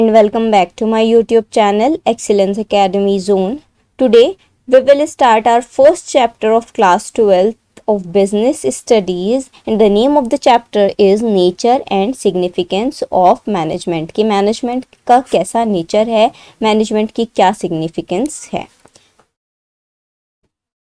And welcome back to my YouTube channel Excellence Academy Zone. Today we will start our first chapter of class 12th of business studies, and the name of the chapter is nature and significance of management. कि management का कैसा nature है, management की क्या significance है।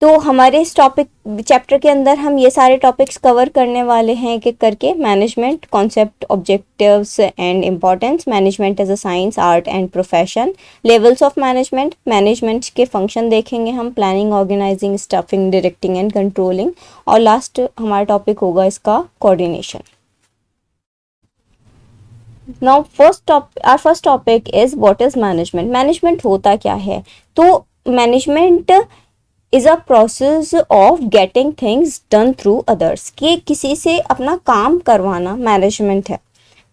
तो हमारे इस टॉपिक चैप्टर के अंदर हम ये सारे टॉपिक्स कवर करने वाले हैं एक एक करके। Management concept, objectives and importance, management as a science, art and profession, levels of management, management के फंक्शन देखेंगे हम, planning, organising, staffing, directing and controlling, और लास्ट हमारा टॉपिक होगा इसका coordination. Now our first topic is what is management. Management होता क्या है? तो management is a process of getting things done through others. कि किसी से अपना काम करवाना मैनेजमेंट है।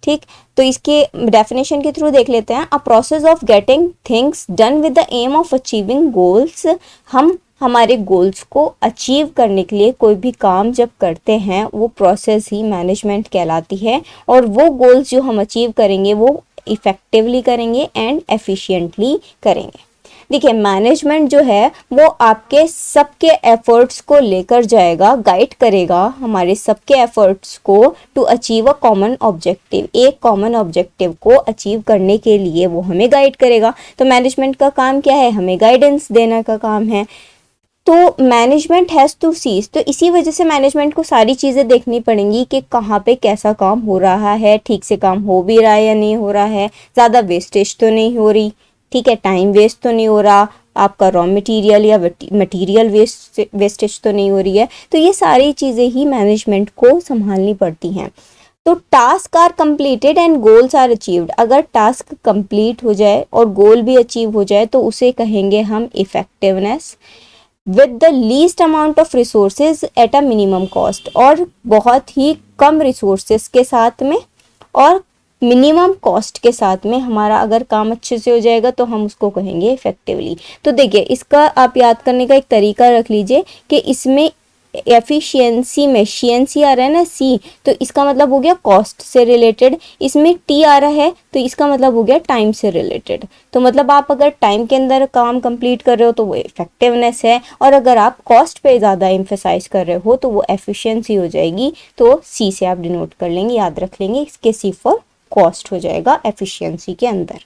ठीक, तो इसके डेफिनेशन के थ्रू देख लेते हैं। A process of getting things done with the aim of achieving goals. हम हमारे गोल्स को अचीव करने के लिए कोई भी काम जब करते हैं वो प्रोसेस ही मैनेजमेंट कहलाती है, और वो गोल्स जो हम अचीव करेंगे वो इफेक्टिवली करेंगे एंड एफिशिएंटली करेंगे। देखिए, मैनेजमेंट जो है वो आपके सबके एफर्ट्स को लेकर जाएगा, गाइड करेगा हमारे सबके एफर्ट्स को to achieve a common objective. एक कॉमन ऑब्जेक्टिव को अचीव करने के लिए वो हमें गाइड करेगा। तो मैनेजमेंट का काम क्या है? हमें गाइडेंस देने का काम है। तो मैनेजमेंट हैज़ टू सीज, तो इसी वजह से मैनेजमेंट को सारी चीज़ें देखनी पड़ेंगी कि कहाँ पे कैसा काम हो रहा है, ठीक से काम हो भी रहा है या नहीं हो रहा है, ज़्यादा वेस्टेज तो नहीं हो रही, ठीक है, टाइम वेस्ट तो नहीं हो रहा, आपका रॉ मटेरियल या मटेरियल वेस्टेज तो नहीं हो रही है। तो ये सारी चीज़ें ही मैनेजमेंट को संभालनी पड़ती हैं। तो task are completed and goals are achieved. अगर टास्क कंप्लीट हो जाए और गोल भी अचीव हो जाए तो उसे कहेंगे हम effectiveness. With the least amount of resources at a minimum cost, और बहुत ही कम रिसोर्सेज के साथ में और मिनिमम कॉस्ट के साथ में हमारा अगर काम अच्छे से हो जाएगा तो हम उसको कहेंगे इफेक्टिवली। तो देखिए, इसका आप याद करने का एक तरीका रख लीजिए कि इसमें एफिशिएंसी में सी आ रहा है ना, सी, तो इसका मतलब हो गया कॉस्ट से रिलेटेड। इसमें टी आ रहा है तो इसका मतलब हो गया टाइम से रिलेटेड। तो मतलब आप अगर टाइम के अंदर काम कंप्लीट कर रहे हो तो वो इफेक्टिवनेस है, और अगर आप कॉस्ट पे ज़्यादा एम्फेसाइज कर रहे हो तो वो एफिशिएंसी हो जाएगी। तो सी से आप डिनोट कर लेंगे, याद रख लेंगे, इसके सी फॉर कॉस्ट हो जाएगा एफिशिएंसी के अंदर।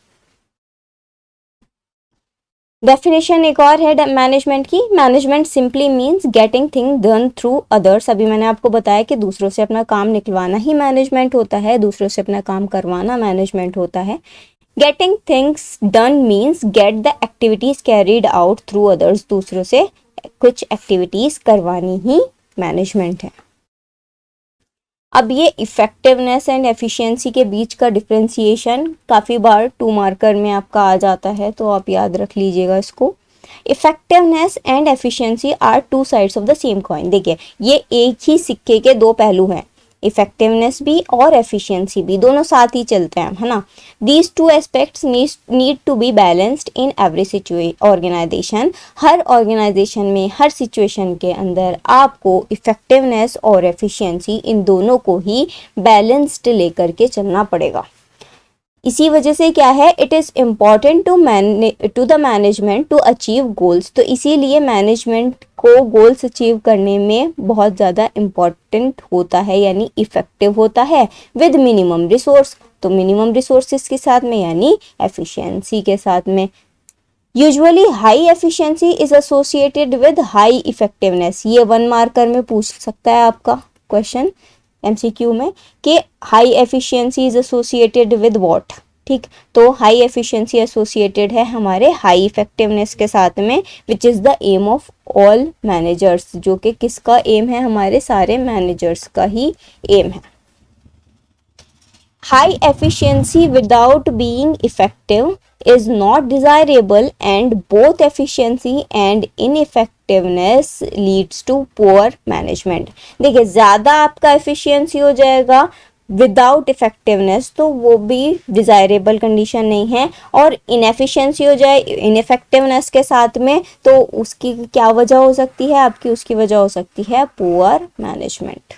डेफिनेशन एक और है मैनेजमेंट की। Management simply means getting thing done through others. अभी मैंने आपको बताया कि दूसरों से अपना काम निकलवाना ही मैनेजमेंट होता है, दूसरों से अपना काम करवाना मैनेजमेंट होता है। Getting things done means get the activities carried out through others. दूसरों से कुछ एक्टिविटीज करवानी ही मैनेजमेंट है। अब ये इफेक्टिवनेस एंड एफिशिएंसी के बीच का डिफ्रेंसिएशन काफ़ी बार 2 मार्कर में आपका आ जाता है, तो आप याद रख लीजिएगा इसको। Effectiveness and efficiency are 2 sides of the same coin. देखिए, ये एक ही सिक्के के 2 पहलू हैं, इफेक्टिवनेस भी और एफिशिएंसी भी, दोनों साथ ही चलते हैं, है ना। These 2 aspects need to be balanced in every organisation. हर ऑर्गेनाइजेशन में, हर सिचुएशन के अंदर आपको इफेक्टिवनेस और एफिशिएंसी, इन दोनों को ही बैलेंस्ड लेकर के चलना पड़ेगा। इसी वजह से क्या है, it is important to the management to achieve goals. तो इसीलिए मैनेजमेंट को गोल्स अचीव करने में बहुत ज़्यादा इम्पॉर्टेंट होता है, यानी इफेक्टिव होता है विद मिनिमम रिसोर्स। तो मिनिमम रिसोर्सेज के साथ में यानी एफिशिएंसी के साथ में। Usually high efficiency is associated with high effectiveness. ये 1 मार्कर में पूछ सकता है आपका क्वेश्चन एमसीक्यू में कि high efficiency is associated with what. ठीक, तो हाई एफिशिएंसी एसोसिएटेड है हमारे हाई इफेक्टिवनेस के साथ में, which is the aim of all managers. जो कि किसका एम है? हमारे सारे मैनेजर्स का ही एम है। High efficiency without being effective is not desirable, and both efficiency and ineffectiveness leads to poor management. देखिए, ज़्यादा आपका efficiency हो जाएगा विदाउट इफेक्टिवनेस तो वो भी डिज़ायरेबल कंडीशन नहीं है, और इनएफिशिएंसी हो जाए इनइफेक्टिवनेस के साथ में तो उसकी क्या वजह हो सकती है आपकी? उसकी वजह हो सकती है पुअर मैनेजमेंट।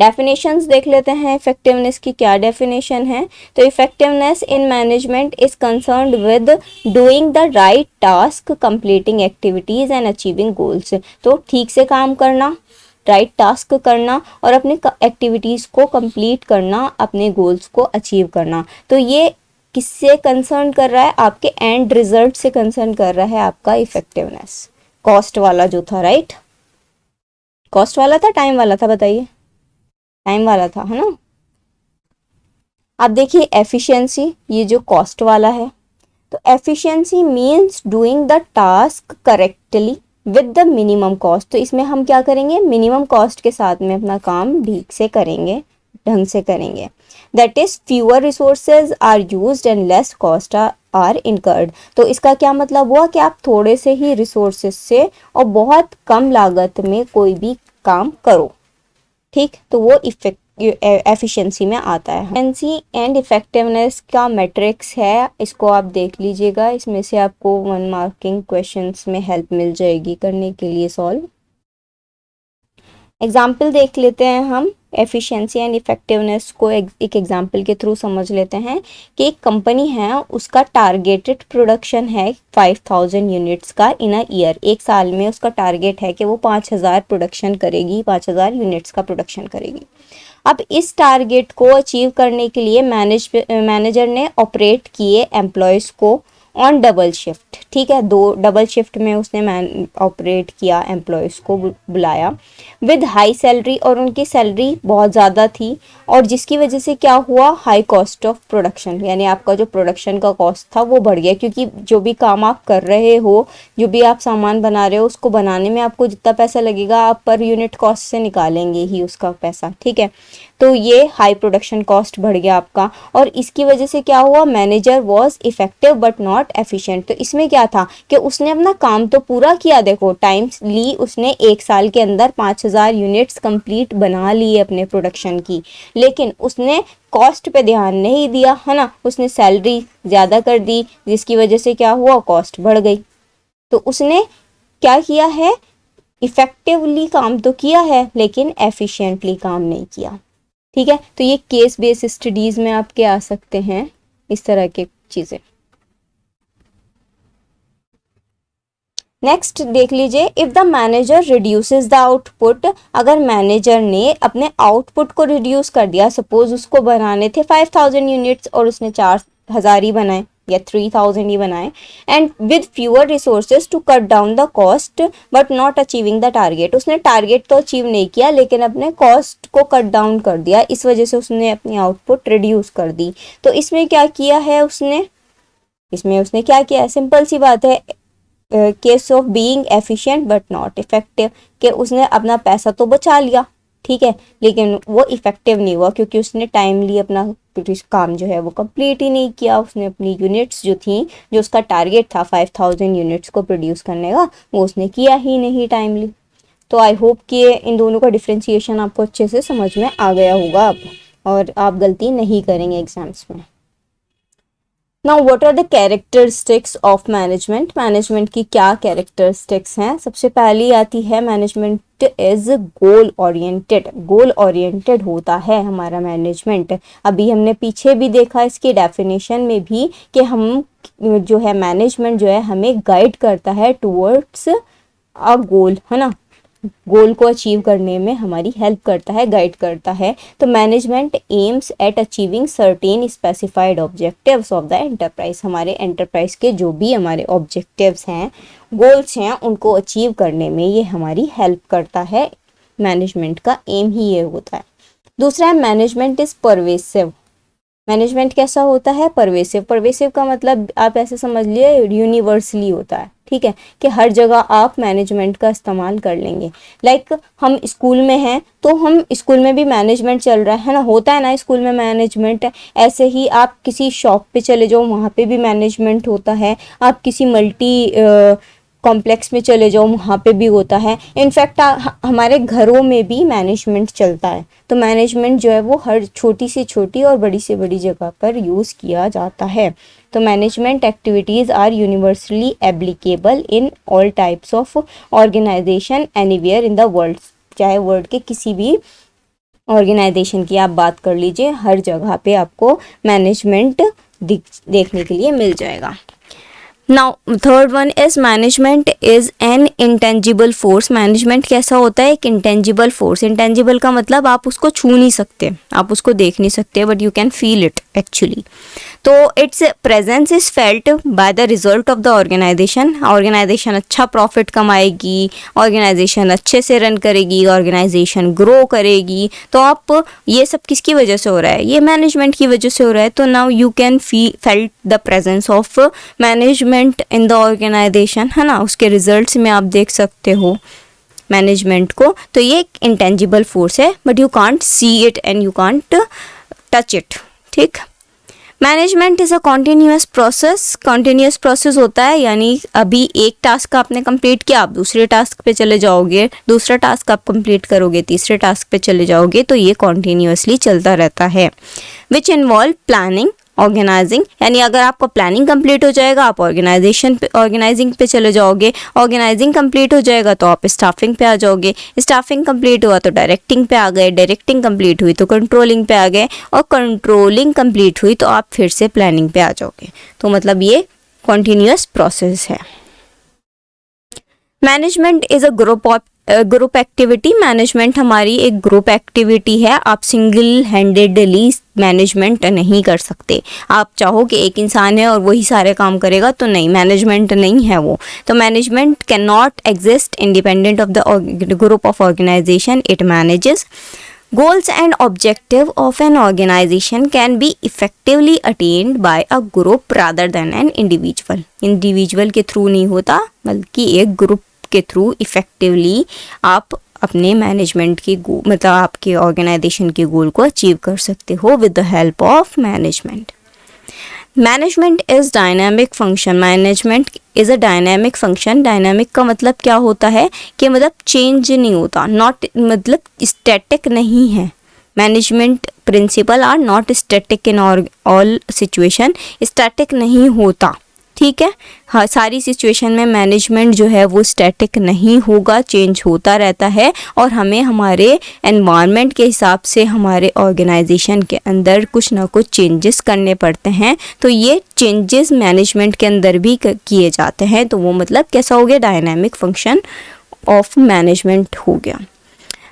डेफिनेशंस देख लेते हैं इफेक्टिवनेस की क्या डेफिनेशन है। तो effectiveness in management is concerned with doing the right task, completing activities and achieving goals. तो ठीक से काम करना, राइट टास्क करना और अपने एक्टिविटीज़ को कंप्लीट करना, अपने गोल्स को अचीव करना। तो ये किससे कंसर्न कर रहा है? आपके एंड रिजल्ट से कंसर्न कर रहा है आपका इफेक्टिवनेस। कॉस्ट वाला जो था, राइट, कॉस्ट वाला था, टाइम वाला था, बताइए, टाइम वाला था, है ना। अब देखिए एफिशिएंसी, ये जो कॉस्ट वाला है, तो efficiency means doing the task correctly with the minimum cost. तो इसमें हम क्या करेंगे? मिनिमम कॉस्ट के साथ में अपना काम ठीक से करेंगे, ढंग से करेंगे। That is fewer resources are used and less cost are incurred. तो इसका क्या मतलब हुआ कि आप थोड़े से ही रिसोर्सेज से और बहुत कम लागत में कोई भी काम करो, ठीक, तो वो एफिशिएंसी में आता है। एफिशिएंसी एंड इफेक्टिवनेस का मैट्रिक्स है, इसको आप देख लीजिएगा, इसमें से आपको 1 मार्किंग क्वेश्चंस में हेल्प मिल जाएगी करने के लिए सॉल्व। एग्जाम्पल देख लेते हैं हम, एफिशिएंसी एंड इफेक्टिवनेस को एक एग्जाम्पल के थ्रू समझ लेते हैं कि एक कंपनी है, उसका टारगेटेड प्रोडक्शन है 5000 यूनिट्स का इन अ ईयर। एक साल में उसका टारगेट है कि वो 5000 प्रोडक्शन करेगी, 5000 यूनिट्स का प्रोडक्शन करेगी। अब इस टारगेट को अचीव करने के लिए मैनेजर ने ऑपरेट किए एम्प्लॉयज़ को ऑन डबल शिफ्ट, ठीक है, 2 डबल शिफ्ट में उसने ऑपरेट किया, एम्प्लॉयज़ को बुलाया विद हाई सैलरी, और उनकी सैलरी बहुत ज़्यादा थी, और जिसकी वजह से क्या हुआ? हाई कॉस्ट ऑफ प्रोडक्शन, यानी आपका जो प्रोडक्शन का कॉस्ट था वो बढ़ गया, क्योंकि जो भी काम आप कर रहे हो, जो भी आप सामान बना रहे हो, उसको बनाने में आपको जितना पैसा लगेगा आप पर यूनिट कॉस्ट से निकालेंगे ही उसका पैसा, ठीक है। तो ये हाई प्रोडक्शन कॉस्ट बढ़ गया आपका, और इसकी वजह से क्या हुआ? Manager was effective but not efficient. तो इसमें क्या था कि उसने अपना काम तो पूरा किया, देखो टाइम ली उसने, एक साल के अंदर 5000 यूनिट्स कंप्लीट बना लिए अपने प्रोडक्शन की, लेकिन उसने कॉस्ट पे ध्यान नहीं दिया, है ना, उसने सैलरी ज़्यादा कर दी, जिसकी वजह से क्या हुआ? कॉस्ट बढ़ गई। तो उसने क्या किया है? इफेक्टिवली काम तो किया है लेकिन एफिशिएंटली काम नहीं किया, ठीक है। तो ये केस बेस्ड स्टडीज में आपके आ सकते हैं इस तरह के चीजें। नेक्स्ट देख लीजिए, if the manager reduces the output, अगर मैनेजर ने अपने आउटपुट को रिड्यूस कर दिया, सपोज उसको बनाने थे 5000 यूनिट्स और उसने 4000 ही बनाए या 3000 ही बनाए, and with fewer resources to cut down the cost but not achieving the target. उसने टारगेट तो अचीव नहीं किया लेकिन अपने कॉस्ट को कट डाउन कर दिया, इस वजह से उसने अपनी आउटपुट रिड्यूस कर दी। तो इसमें क्या किया है उसने? इसमें उसने क्या किया है? सिंपल सी बात है, case of being efficient but not effective, कि उसने अपना पैसा तो बचा लिया, ठीक है, लेकिन वो इफेक्टिव नहीं हुआ क्योंकि उसने टाइमली अपना काम जो है वो कंप्लीट ही नहीं किया। उसने अपनी यूनिट्स जो थी, जो उसका टारगेट था 5000 यूनिट्स को प्रोड्यूस करने का, वो उसने किया ही नहीं टाइमली। तो आई होप कि इन दोनों का डिफ्रेंशिएशन आपको अच्छे से समझ में आ गया होगा अब, और आप गलती नहीं करेंगे एग्जाम्स में। Now what are the characteristics of management? Management की क्या कैरेक्टरिस्टिक्स हैं? सबसे पहली आती है, management is goal oriented. Goal oriented होता है हमारा मैनेजमेंट। अभी हमने पीछे भी देखा इसकी डेफिनेशन में भी कि हम जो है मैनेजमेंट जो है हमें गाइड करता है टुवर्ड्स अ गोल, है ना, गोल को अचीव करने में हमारी हेल्प करता है, गाइड करता है। तो management aims at achieving certain specified objectives of the enterprise. हमारे एंटरप्राइज के जो भी हमारे ऑब्जेक्टिव्स हैं, गोल्स हैं, उनको अचीव करने में ये हमारी हेल्प करता है। मैनेजमेंट का एम ही ये होता है। दूसरा है, मैनेजमेंट इज परवेसिव। मैनेजमेंट कैसा होता है? परवेसिव। परवेसिव का मतलब आप ऐसे समझ लिए यूनिवर्सली होता है, ठीक है, कि हर जगह आप मैनेजमेंट का इस्तेमाल कर लेंगे। लाइक हम स्कूल में हैं तो हम स्कूल में भी मैनेजमेंट चल रहा है ना, होता है ना स्कूल में मैनेजमेंट। ऐसे ही आप किसी शॉप पे चले जाओ, वहाँ पे भी मैनेजमेंट होता है। आप किसी मल्टी कॉम्प्लेक्स में चले जाओ, वहाँ पे भी होता है। इनफैक्ट हमारे घरों में भी मैनेजमेंट चलता है। तो मैनेजमेंट जो है वो हर छोटी से छोटी और बड़ी से बड़ी जगह पर यूज़ किया जाता है। तो management activities are universally applicable in all types of organisation anywhere in the world. चाहे वर्ल्ड के किसी भी ऑर्गेनाइजेशन की आप बात कर लीजिए, हर जगह पे आपको मैनेजमेंट देखने के लिए मिल जाएगा। Now third one is management is an intangible force. Management कैसा होता है? एक इंटेंजिबल फोर्स। इंटेंजिबल का मतलब आप उसको छू नहीं सकते, आप उसको देख नहीं सकते, but you can feel it actually. तो it's presence is felt by the result of the organization. Organization अच्छा प्रॉफिट कमाएगी, ऑर्गेनाइजेशन अच्छे से रन करेगी, ऑर्गेनाइजेशन ग्रो करेगी। तो आप ये सब किसकी वजह से हो रहा है? ये मैनेजमेंट की वजह से हो रहा है। तो now you can felt the presence of management in the organisation, है ना। उसके रिजल्ट्स में आप देख सकते हो मैनेजमेंट को। तो ये एक इंटेंजिबल फोर्स है, but you can't see it and you can't touch it, ठीक। Management is a continuous process. Continuous process होता है, यानी अभी एक टास्क आपने कंप्लीट किया, आप दूसरे टास्क पे चले जाओगे, दूसरा टास्क आप कंप्लीट करोगे, तीसरे टास्क पे चले जाओगे। तो ये कॉन्टीन्यूअसली चलता रहता है। विच इन्वॉल्व प्लानिंग, ऑर्गेनाइजिंग, यानी अगर आपका प्लानिंग कंप्लीट हो जाएगा आप ऑर्गेनाइजिंग पे चले जाओगे, ऑर्गेनाइजिंग कंप्लीट हो जाएगा तो आप स्टाफिंग पे आ जाओगे, स्टाफिंग कंप्लीट हुआ तो डायरेक्टिंग पे आ गए, डायरेक्टिंग कंप्लीट हुई तो कंट्रोलिंग पे आ गए, और कंट्रोलिंग कंप्लीट हुई तो आप फिर से प्लानिंग पे आ जाओगे। तो मतलब ये कॉन्टिन्यूअस प्रोसेस है। Management is a group activity. Management हमारी एक ग्रुप एक्टिविटी है। आप सिंगल हैंडेडली मैनेजमेंट नहीं कर सकते। आप चाहो कि एक इंसान है और वही सारे काम करेगा, तो नहीं, मैनेजमेंट नहीं है वो। तो management can not exist independent of the group of organisation it manages. Goals and objective of an organization can be effectively attained by a group rather than an individual. Individual के through नहीं होता, बल्कि एक group के through effectively आप अपने management की मतलब आपके ऑर्गेनाइजेशन के गोल को अचीव कर सकते हो with the help of management. Management is dynamic function. Management is a dynamic function. Dynamic का मतलब क्या होता है कि मतलब चेंज नहीं होता, नॉट मतलब स्टैटिक नहीं है। Management principle are not static in all situation. Static नहीं होता, ठीक है। हाँ, सारी सिचुएशन में मैनेजमेंट जो है वो स्टैटिक नहीं होगा, चेंज होता रहता है। और हमें हमारे एनवायरनमेंट के हिसाब से हमारे ऑर्गेनाइजेशन के अंदर कुछ ना कुछ चेंजेस करने पड़ते हैं। तो ये चेंजेस मैनेजमेंट के अंदर भी किए जाते हैं। तो वो मतलब कैसा हो गया? डायनामिक फंक्शन ऑफ मैनेजमेंट हो गया।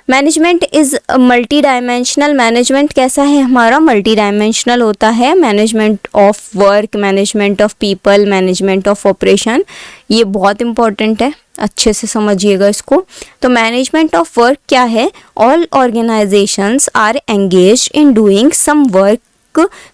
Management is multi dimensional. Management कैसा है हमारा? मल्टी डायमेंशनल होता है। Management of work, management of people, management of operation, ये बहुत इंपॉर्टेंट है, अच्छे से समझिएगा इसको। तो मैनेजमेंट ऑफ वर्क क्या है? All organisations are engaged in doing some work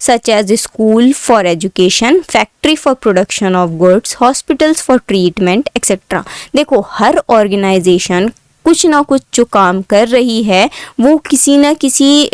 such as school for education, factory for production of goods, hospitals for treatment, etc. देखो, हर ऑर्गेनाइजेशन कुछ ना कुछ जो काम कर रही है वो किसी ना किसी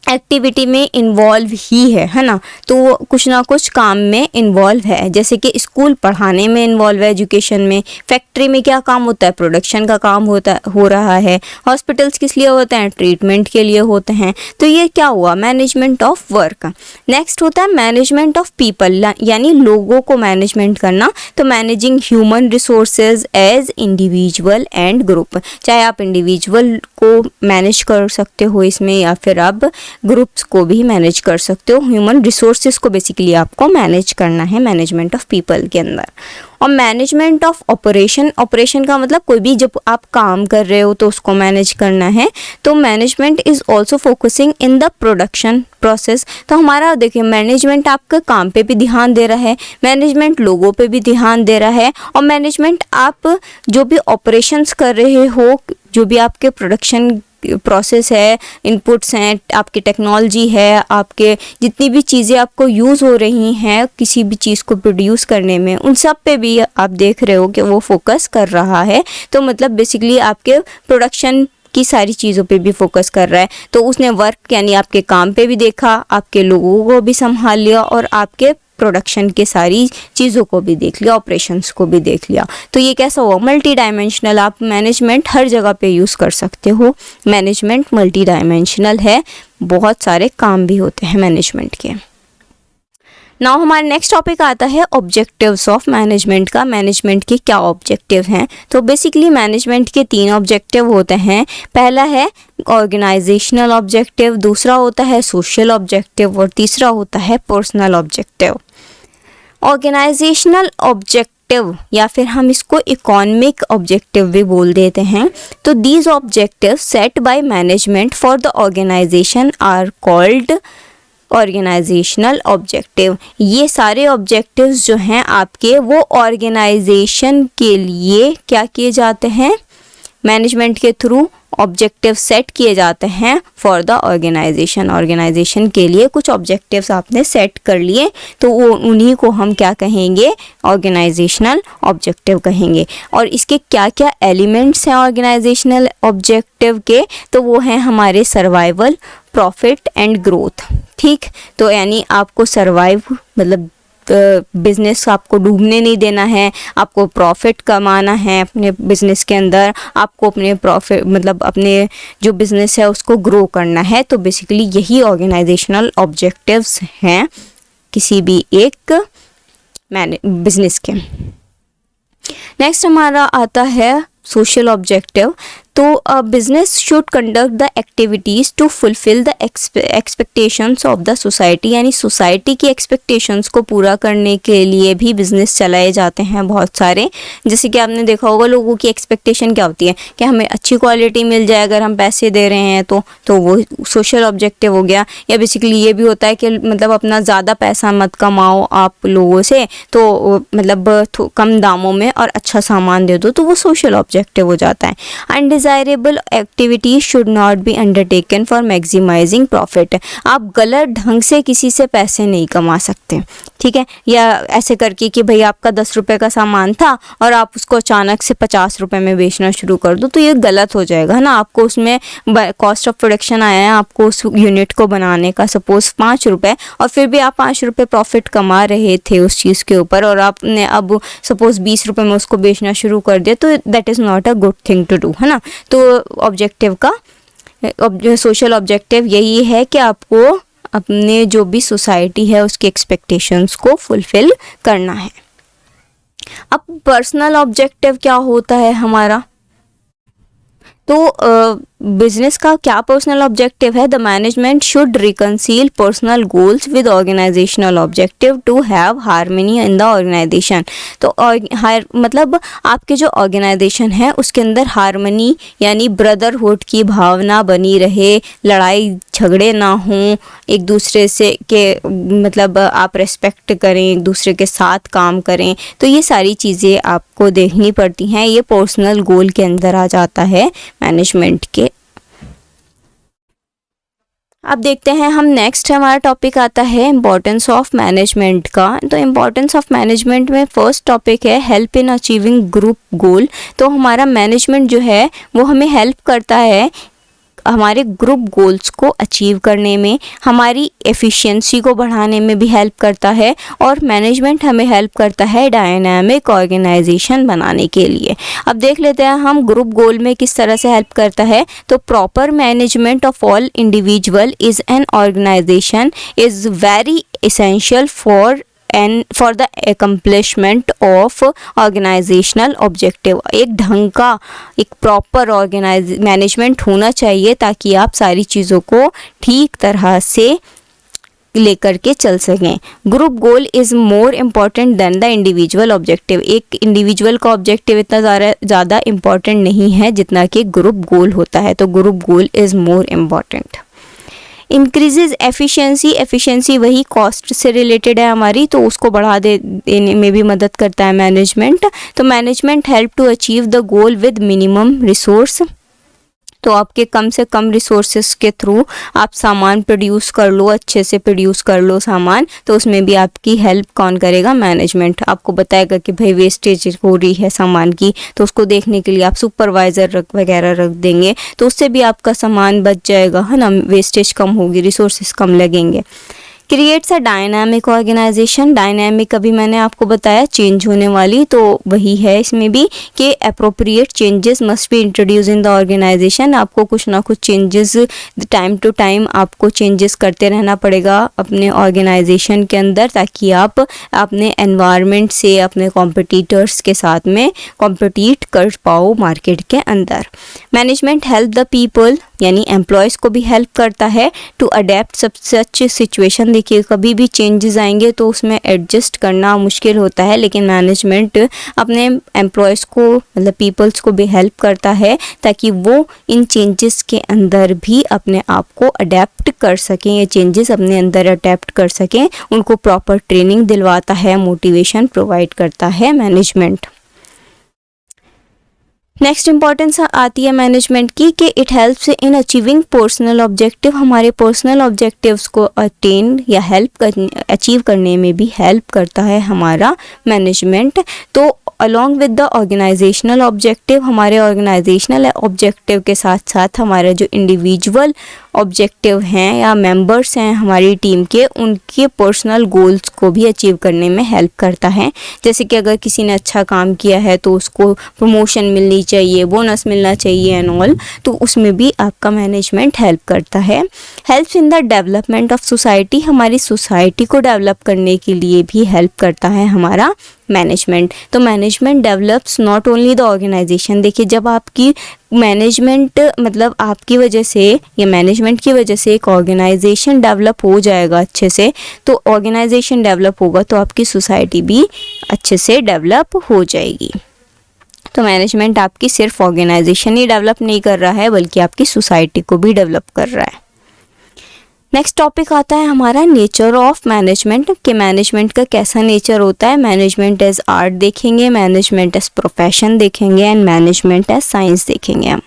एक्टिविटी में इन्वॉल्व ही है ना। तो वो कुछ ना कुछ काम में इन्वॉल्व है। जैसे कि स्कूल पढ़ाने में इन्वॉल्व है, एजुकेशन में। फैक्ट्री में क्या काम होता है? प्रोडक्शन का काम हो रहा है। हॉस्पिटल्स किस लिए होते हैं? ट्रीटमेंट के लिए होते हैं। तो ये क्या हुआ? Management of work. नेक्स्ट होता है मैनेजमेंट ऑफ पीपल, यानी लोगों को मैनेजमेंट करना। तो managing human resources as individual and group. चाहे आप इंडिविजुअल को मैनेज कर सकते हो इसमें, या फिर आप ग्रुप्स को भी मैनेज कर सकते हो। ह्यूमन रिसोर्सेज को बेसिकली आपको मैनेज करना है मैनेजमेंट ऑफ पीपल के अंदर। और मैनेजमेंट ऑफ ऑपरेशन, ऑपरेशन का मतलब कोई भी जब आप काम कर रहे हो तो उसको मैनेज करना है। तो management is also focusing in the production process. तो हमारा देखिए, मैनेजमेंट आपका काम पे भी ध्यान दे रहा है, मैनेजमेंट लोगों पे भी ध्यान दे रहा है, और मैनेजमेंट आप जो भी ऑपरेशंस कर रहे हो, जो भी आपके प्रोडक्शन प्रोसेस है, इनपुट्स हैं, आपकी टेक्नोलॉजी है, आपके जितनी भी चीज़ें आपको यूज़ हो रही हैं किसी भी चीज़ को प्रोड्यूस करने में, उन सब पे भी आप देख रहे हो कि वो फोकस कर रहा है। तो मतलब बेसिकली आपके प्रोडक्शन की सारी चीज़ों पे भी फोकस कर रहा है। तो उसने वर्क यानी आपके काम पे भी देखा, आपके लोगों को भी संभाल लिया, और आपके प्रोडक्शन के सारी चीज़ों को भी देख लिया, ऑपरेशंस को भी देख लिया। तो ये कैसा हुआ? Multi dimensional. आप मैनेजमेंट हर जगह पे यूज़ कर सकते हो। मैनेजमेंट मल्टी डायमेंशनल है, बहुत सारे काम भी होते हैं मैनेजमेंट के। नाउ हमारा नेक्स्ट टॉपिक आता है ऑब्जेक्टिव्स ऑफ मैनेजमेंट का। मैनेजमेंट के क्या ऑब्जेक्टिव हैं? तो बेसिकली मैनेजमेंट के 3 ऑब्जेक्टिव होते हैं। पहला है ऑर्गेनाइजेशनल ऑब्जेक्टिव, दूसरा होता है सोशल ऑब्जेक्टिव और तीसरा होता है पर्सनल ऑब्जेक्टिव। ऑर्गेनाइजेशनल ऑब्जेक्टिव या फिर हम इसको इकोनॉमिक ऑब्जेक्टिव भी बोल देते हैं। तो these objective set by management for the organisation are called organisational objective. ये सारे ऑब्जेक्टिव्स जो हैं आपके, वो ऑर्गेनाइजेशन के लिए क्या किए जाते हैं? मैनेजमेंट के थ्रू ऑब्जेक्टिव सेट किए जाते हैं फॉर द ऑर्गेनाइजेशन। ऑर्गेनाइजेशन के लिए कुछ ऑब्जेक्टिव्स आपने सेट कर लिए, तो वो उन्हीं को हम क्या कहेंगे? ऑर्गेनाइजेशनल ऑब्जेक्टिव कहेंगे। और इसके क्या क्या एलिमेंट्स हैं ऑर्गेनाइजेशनल ऑब्जेक्टिव के? तो वो हैं हमारे सर्वाइवल, प्रॉफिट एंड ग्रोथ। ठीक, तो यानी आपको सर्वाइव मतलब बिजनेस आपको डूबने नहीं देना है, आपको प्रॉफिट कमाना है अपने बिजनेस के अंदर, आपको अपने प्रॉफिट मतलब अपने जो बिजनेस है उसको ग्रो करना है। तो बेसिकली यही ऑर्गेनाइजेशनल ऑब्जेक्टिव्स हैं किसी भी एक बिजनेस के। नेक्स्ट हमारा आता है सोशल ऑब्जेक्टिव। तो business should conduct the activities to fulfil the expectations of the society, यानी सोसाइटी की एक्सपेक्टेशंस को पूरा करने के लिए भी बिजनेस चलाए जाते हैं बहुत सारे। जैसे कि आपने देखा होगा लोगों की एक्सपेक्टेशन क्या होती है कि हमें अच्छी क्वालिटी मिल जाए अगर हम पैसे दे रहे हैं तो वो सोशल ऑब्जेक्टिव हो गया। या बेसिकली ये भी होता है कि मतलब अपना ज़्यादा पैसा मत कमाओ आप लोगों से, तो मतलब कम दामों में और अच्छा सामान दे दो, तो वो सोशल ऑब्जेक्टिव हो जाता है। Undesirable activities should not be undertaken for maximising profit. आप गलत ढंग से किसी से पैसे नहीं कमा सकते, ठीक है? या ऐसे करके कि भाई आपका 10 रुपये का सामान था और आप उसको अचानक से 50 रुपये में बेचना शुरू कर दो, तो ये गलत हो जाएगा, है ना। आपको उसमें कॉस्ट ऑफ प्रोडक्शन आया है आपको उस यूनिट को बनाने का सपोज 5 रुपये, और फिर भी आप 5 रुपये प्रॉफिट कमा रहे थे उस चीज़ के ऊपर, और आपने अब सपोज 20 रुपये में उसको बेचना शुरू कर दिया, तो that is not a good thing to do, है ना। तो ऑब्जेक्टिव का सोशल ऑब्जेक्टिव यही है कि आपको अपने जो भी सोसाइटी है उसकी एक्सपेक्टेशंस को फुलफिल करना है। अब पर्सनल ऑब्जेक्टिव क्या होता है हमारा? तो बिजनेस का क्या पर्सनल ऑब्जेक्टिव है? The management should reconcile personal goals with organizational objective to have harmony in the organisation. तो मतलब आपके जो ऑर्गेनाइजेशन है उसके अंदर हार्मनी यानी ब्रदरहुड की भावना बनी रहे, लड़ाई झगड़े ना हों, एक दूसरे से के मतलब आप रेस्पेक्ट करें, एक दूसरे के साथ काम करें। तो ये सारी चीज़ें आपको देखनी पड़ती हैं, ये पर्सनल गोल के अंदर आ जाता है मैनेजमेंट के। अब देखते हैं हम नेक्स्ट हमारा टॉपिक आता है इम्पोर्टेंस ऑफ मैनेजमेंट का। तो इम्पोर्टेंस ऑफ मैनेजमेंट में फर्स्ट टॉपिक है हेल्प इन अचीविंग ग्रुप गोल। तो हमारा मैनेजमेंट जो है वो हमें हेल्प करता है हमारे ग्रुप गोल्स को अचीव करने में, हमारी एफिशिएंसी को बढ़ाने में भी हेल्प करता है, और मैनेजमेंट हमें हेल्प करता है डायनामिक ऑर्गेनाइजेशन बनाने के लिए। अब देख लेते हैं हम ग्रुप गोल में किस तरह से हेल्प करता है। तो proper management of all individual is an organisation is very essential for the accomplishment of organizational objective। एक ढंग का एक प्रॉपर मैनेजमेंट होना चाहिए ताकि आप सारी चीज़ों को ठीक तरह से लेकर के चल सकें। Group goal is more important than the individual objective. एक इंडिविजुअल का ऑब्जेक्टिव इतना ज़्यादा इम्पॉर्टेंट नहीं है जितना कि ग्रुप गोल होता है। तो group goal is more important. Increases efficiency, efficiency वही कॉस्ट से रिलेटेड है हमारी, तो उसको बढ़ा देने में भी मदद करता है मैनेजमेंट। तो management help to achieve the goal with minimum resource. तो आपके कम से कम रिसोर्सेस के थ्रू आप सामान प्रोड्यूस कर लो, अच्छे से प्रोड्यूस कर लो सामान, तो उसमें भी आपकी हेल्प कौन करेगा? मैनेजमेंट। आपको बताएगा कि भाई वेस्टेज हो रही है सामान की, तो उसको देखने के लिए आप सुपरवाइज़र वगैरह रख देंगे, तो उससे भी आपका सामान बच जाएगा, है ना। वेस्टेज कम होगी, रिसोर्सेज कम लगेंगे। Creates a dynamic organisation. Dynamic अभी मैंने आपको बताया चेंज होने वाली, तो वही है इसमें भी कि appropriate changes must be introduce in the organisation. आपको कुछ ना कुछ चेंजेस टाइम टू टाइम आपको चेंजेस करते रहना पड़ेगा अपने ऑर्गेनाइजेशन के अंदर, ताकि आप अपने एनवायरनमेंट से अपने कॉम्पिटिटर्स के साथ में कॉम्पिटिट कर पाओ मार्केट के अंदर। मैनेजमेंट हेल्प द पीपल, यानी एम्प्लॉयज़ को भी हेल्प करता है टू अडेप्ट सच सिचुएशन। देखिए कभी भी चेंजेस आएंगे तो उसमें एडजस्ट करना मुश्किल होता है, लेकिन मैनेजमेंट अपने एम्प्लॉयज़ को मतलब पीपल्स को भी हेल्प करता है ताकि वो इन चेंजेस के अंदर भी अपने आप को अडेप्ट कर सकें, ये चेंजेस अपने अंदर अडेप्ट कर सकें। उनको प्रॉपर ट्रेनिंग दिलवाता है, मोटिवेशन प्रोवाइड करता है मैनेजमेंट। नेक्स्ट इंपॉर्टेंस आती है मैनेजमेंट की कि it helps in achieving personal objective. हमारे पर्सनल ऑब्जेक्टिव्स को अटेन या अचीव करने में भी हेल्प करता है हमारा मैनेजमेंट। तो along with the organisational objective, हमारे ऑर्गेनाइजेशनल ऑब्जेक्टिव के साथ साथ हमारे जो इंडिविजुअल ऑब्जेक्टिव हैं या मेंबर्स हैं हमारी टीम के, उनके पर्सनल गोल्स को भी अचीव करने में हेल्प करता है। जैसे कि अगर किसी ने अच्छा काम किया है तो उसको प्रमोशन मिलनी चाहिए, बोनस मिलना चाहिए एंड ऑल, तो उसमें भी आपका मैनेजमेंट हेल्प करता है। Helps in the development of society, हमारी सोसाइटी को डेवलप करने के लिए भी हेल्प करता है हमारा मैनेजमेंट। तो management develops not only the organisation. देखिए जब आपकी मैनेजमेंट मतलब आपकी वजह से या मैनेजमेंट की वजह से एक ऑर्गेनाइजेशन डेवलप हो जाएगा अच्छे से, तो ऑर्गेनाइजेशन डेवलप होगा तो आपकी सोसाइटी भी अच्छे से डेवलप हो जाएगी। तो मैनेजमेंट आपकी सिर्फ ऑर्गेनाइजेशन ही डेवलप नहीं कर रहा है बल्कि आपकी सोसाइटी को भी डेवलप कर रहा है। नेक्स्ट टॉपिक आता है हमारा नेचर ऑफ मैनेजमेंट, कि मैनेजमेंट का कैसा नेचर होता है। मैनेजमेंट एज आर्ट देखेंगे, मैनेजमेंट एज प्रोफेशन देखेंगे एंड मैनेजमेंट एज साइंस देखेंगे हम।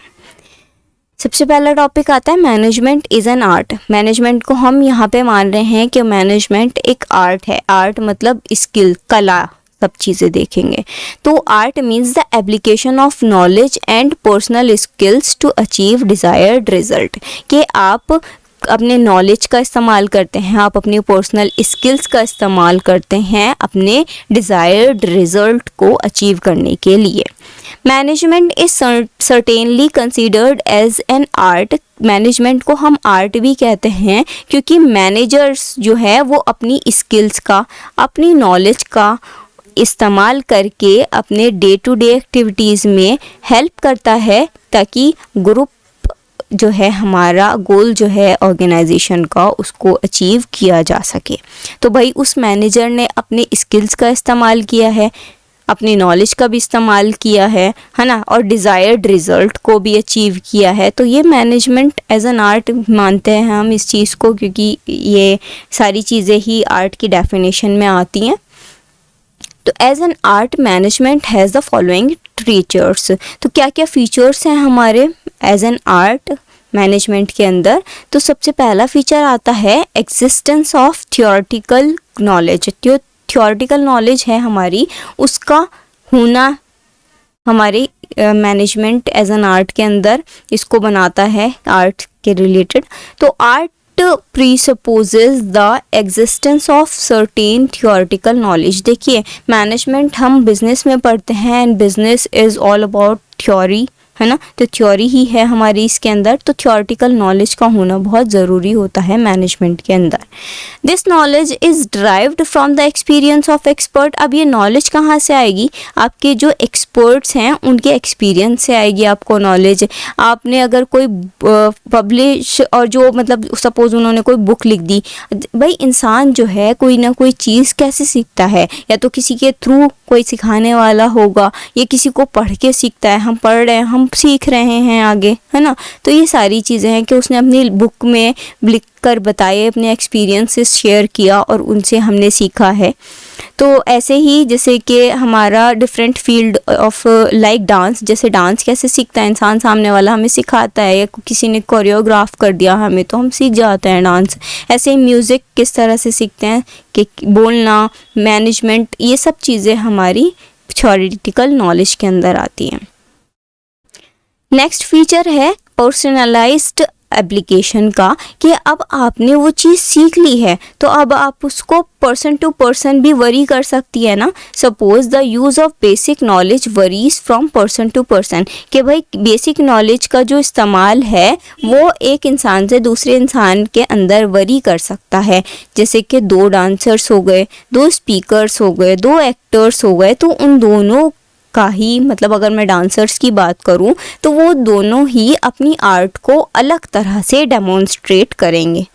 सबसे पहला टॉपिक आता है management is an art. Management को हम यहाँ पे मान रहे हैं कि मैनेजमेंट एक आर्ट है। आर्ट मतलब स्किल, कला, सब चीज़ें देखेंगे। तो art means the application of knowledge and personal skills to achieve desired result, कि आप अपने नॉलेज का इस्तेमाल करते हैं, आप अपनी पर्सनल स्किल्स का इस्तेमाल करते हैं अपने डिज़ायर्ड रिजल्ट को अचीव करने के लिए। Management is certainly considered as an art. Management को हम आर्ट भी कहते हैं क्योंकि मैनेजर्स जो है वो अपनी स्किल्स का, अपनी नॉलेज का इस्तेमाल करके अपने डे टू डे एक्टिविटीज़ में हेल्प करता है ताकि ग्रुप जो है हमारा गोल जो है ऑर्गेनाइजेशन का उसको अचीव किया जा सके। तो भाई उस मैनेजर ने अपने स्किल्स का इस्तेमाल किया है, अपनी नॉलेज का भी इस्तेमाल किया है ना, और डिज़ायर्ड रिज़ल्ट को भी अचीव किया है। तो ये मैनेजमेंट एज एन आर्ट मानते हैं हम इस चीज़ को, क्योंकि ये सारी चीज़ें ही आर्ट की डेफिनेशन में आती हैं। तो as an art management has the following features. तो क्या क्या फीचर्स हैं हमारे एज एन आर्ट मैनेजमेंट के अंदर। तो सबसे पहला फीचर आता है एग्जिस्टेंस ऑफ थियोरेटिकल नॉलेज। जो थियोरेटिकल नॉलेज है हमारी उसका होना हमारे मैनेजमेंट एज एन आर्ट के अंदर इसको बनाता है आर्ट के रिलेटेड। तो art presupposes the existence of certain theoretical knowledge। देखिए मैनेजमेंट हम बिजनेस में पढ़ते हैं and business is all about theory, है ना, तो थ्योरी ही है हमारी इसके अंदर। तो थियोरेटिकल नॉलेज का होना बहुत ज़रूरी होता है मैनेजमेंट के अंदर। This knowledge is derived from the experience of expert. अब ये नॉलेज कहाँ से आएगी? आपके जो एक्सपर्ट्स हैं उनके एक्सपीरियंस से आएगी आपको नॉलेज। आपने अगर कोई पब्लिश और जो मतलब सपोज उन्होंने कोई बुक लिख दी, भाई इंसान जो है कोई ना कोई चीज़ कैसे सीखता है, या तो किसी के थ्रू कोई सिखाने वाला होगा या किसी को पढ़ के सीखता है। हम पढ़ रहे हैं, हम सीख रहे हैं आगे, है ना। तो ये सारी चीज़ें हैं कि उसने अपनी बुक में लिख कर बताए, अपने एक्सपीरियंसेस शेयर किया और उनसे हमने सीखा है। तो ऐसे ही जैसे कि हमारा different field of like dance, जैसे डांस कैसे सीखता है इंसान, सामने वाला हमें सिखाता है या किसी ने कोरियोग्राफ कर दिया हमें तो हम सीख जाते हैं डांस। ऐसे ही म्यूज़िक किस तरह से सीखते हैं कि बोलना, मैनेजमेंट, ये सब चीज़ें हमारी थ्योरेटिकल नॉलेज के अंदर आती हैं। नेक्स्ट फीचर है पर्सनलाइज्ड एप्लीकेशन का कि अब आपने वो चीज़ सीख ली है तो अब आप उसको पर्सन टू पर्सन भी वरी कर सकती है ना। Suppose the use of basic knowledge varies from person to person, कि भाई बेसिक नॉलेज का जो इस्तेमाल है वो एक इंसान से दूसरे इंसान के अंदर वरी कर सकता है। जैसे कि 2 डांसर्स हो गए, 2 स्पीकर्स हो गए, 2 एक्टर्स हो गए, तो उन दोनों का ही मतलब अगर मैं डांसर्स की बात करूं तो वो दोनों ही अपनी आर्ट को अलग तरह से डेमोन्स्ट्रेट करेंगे।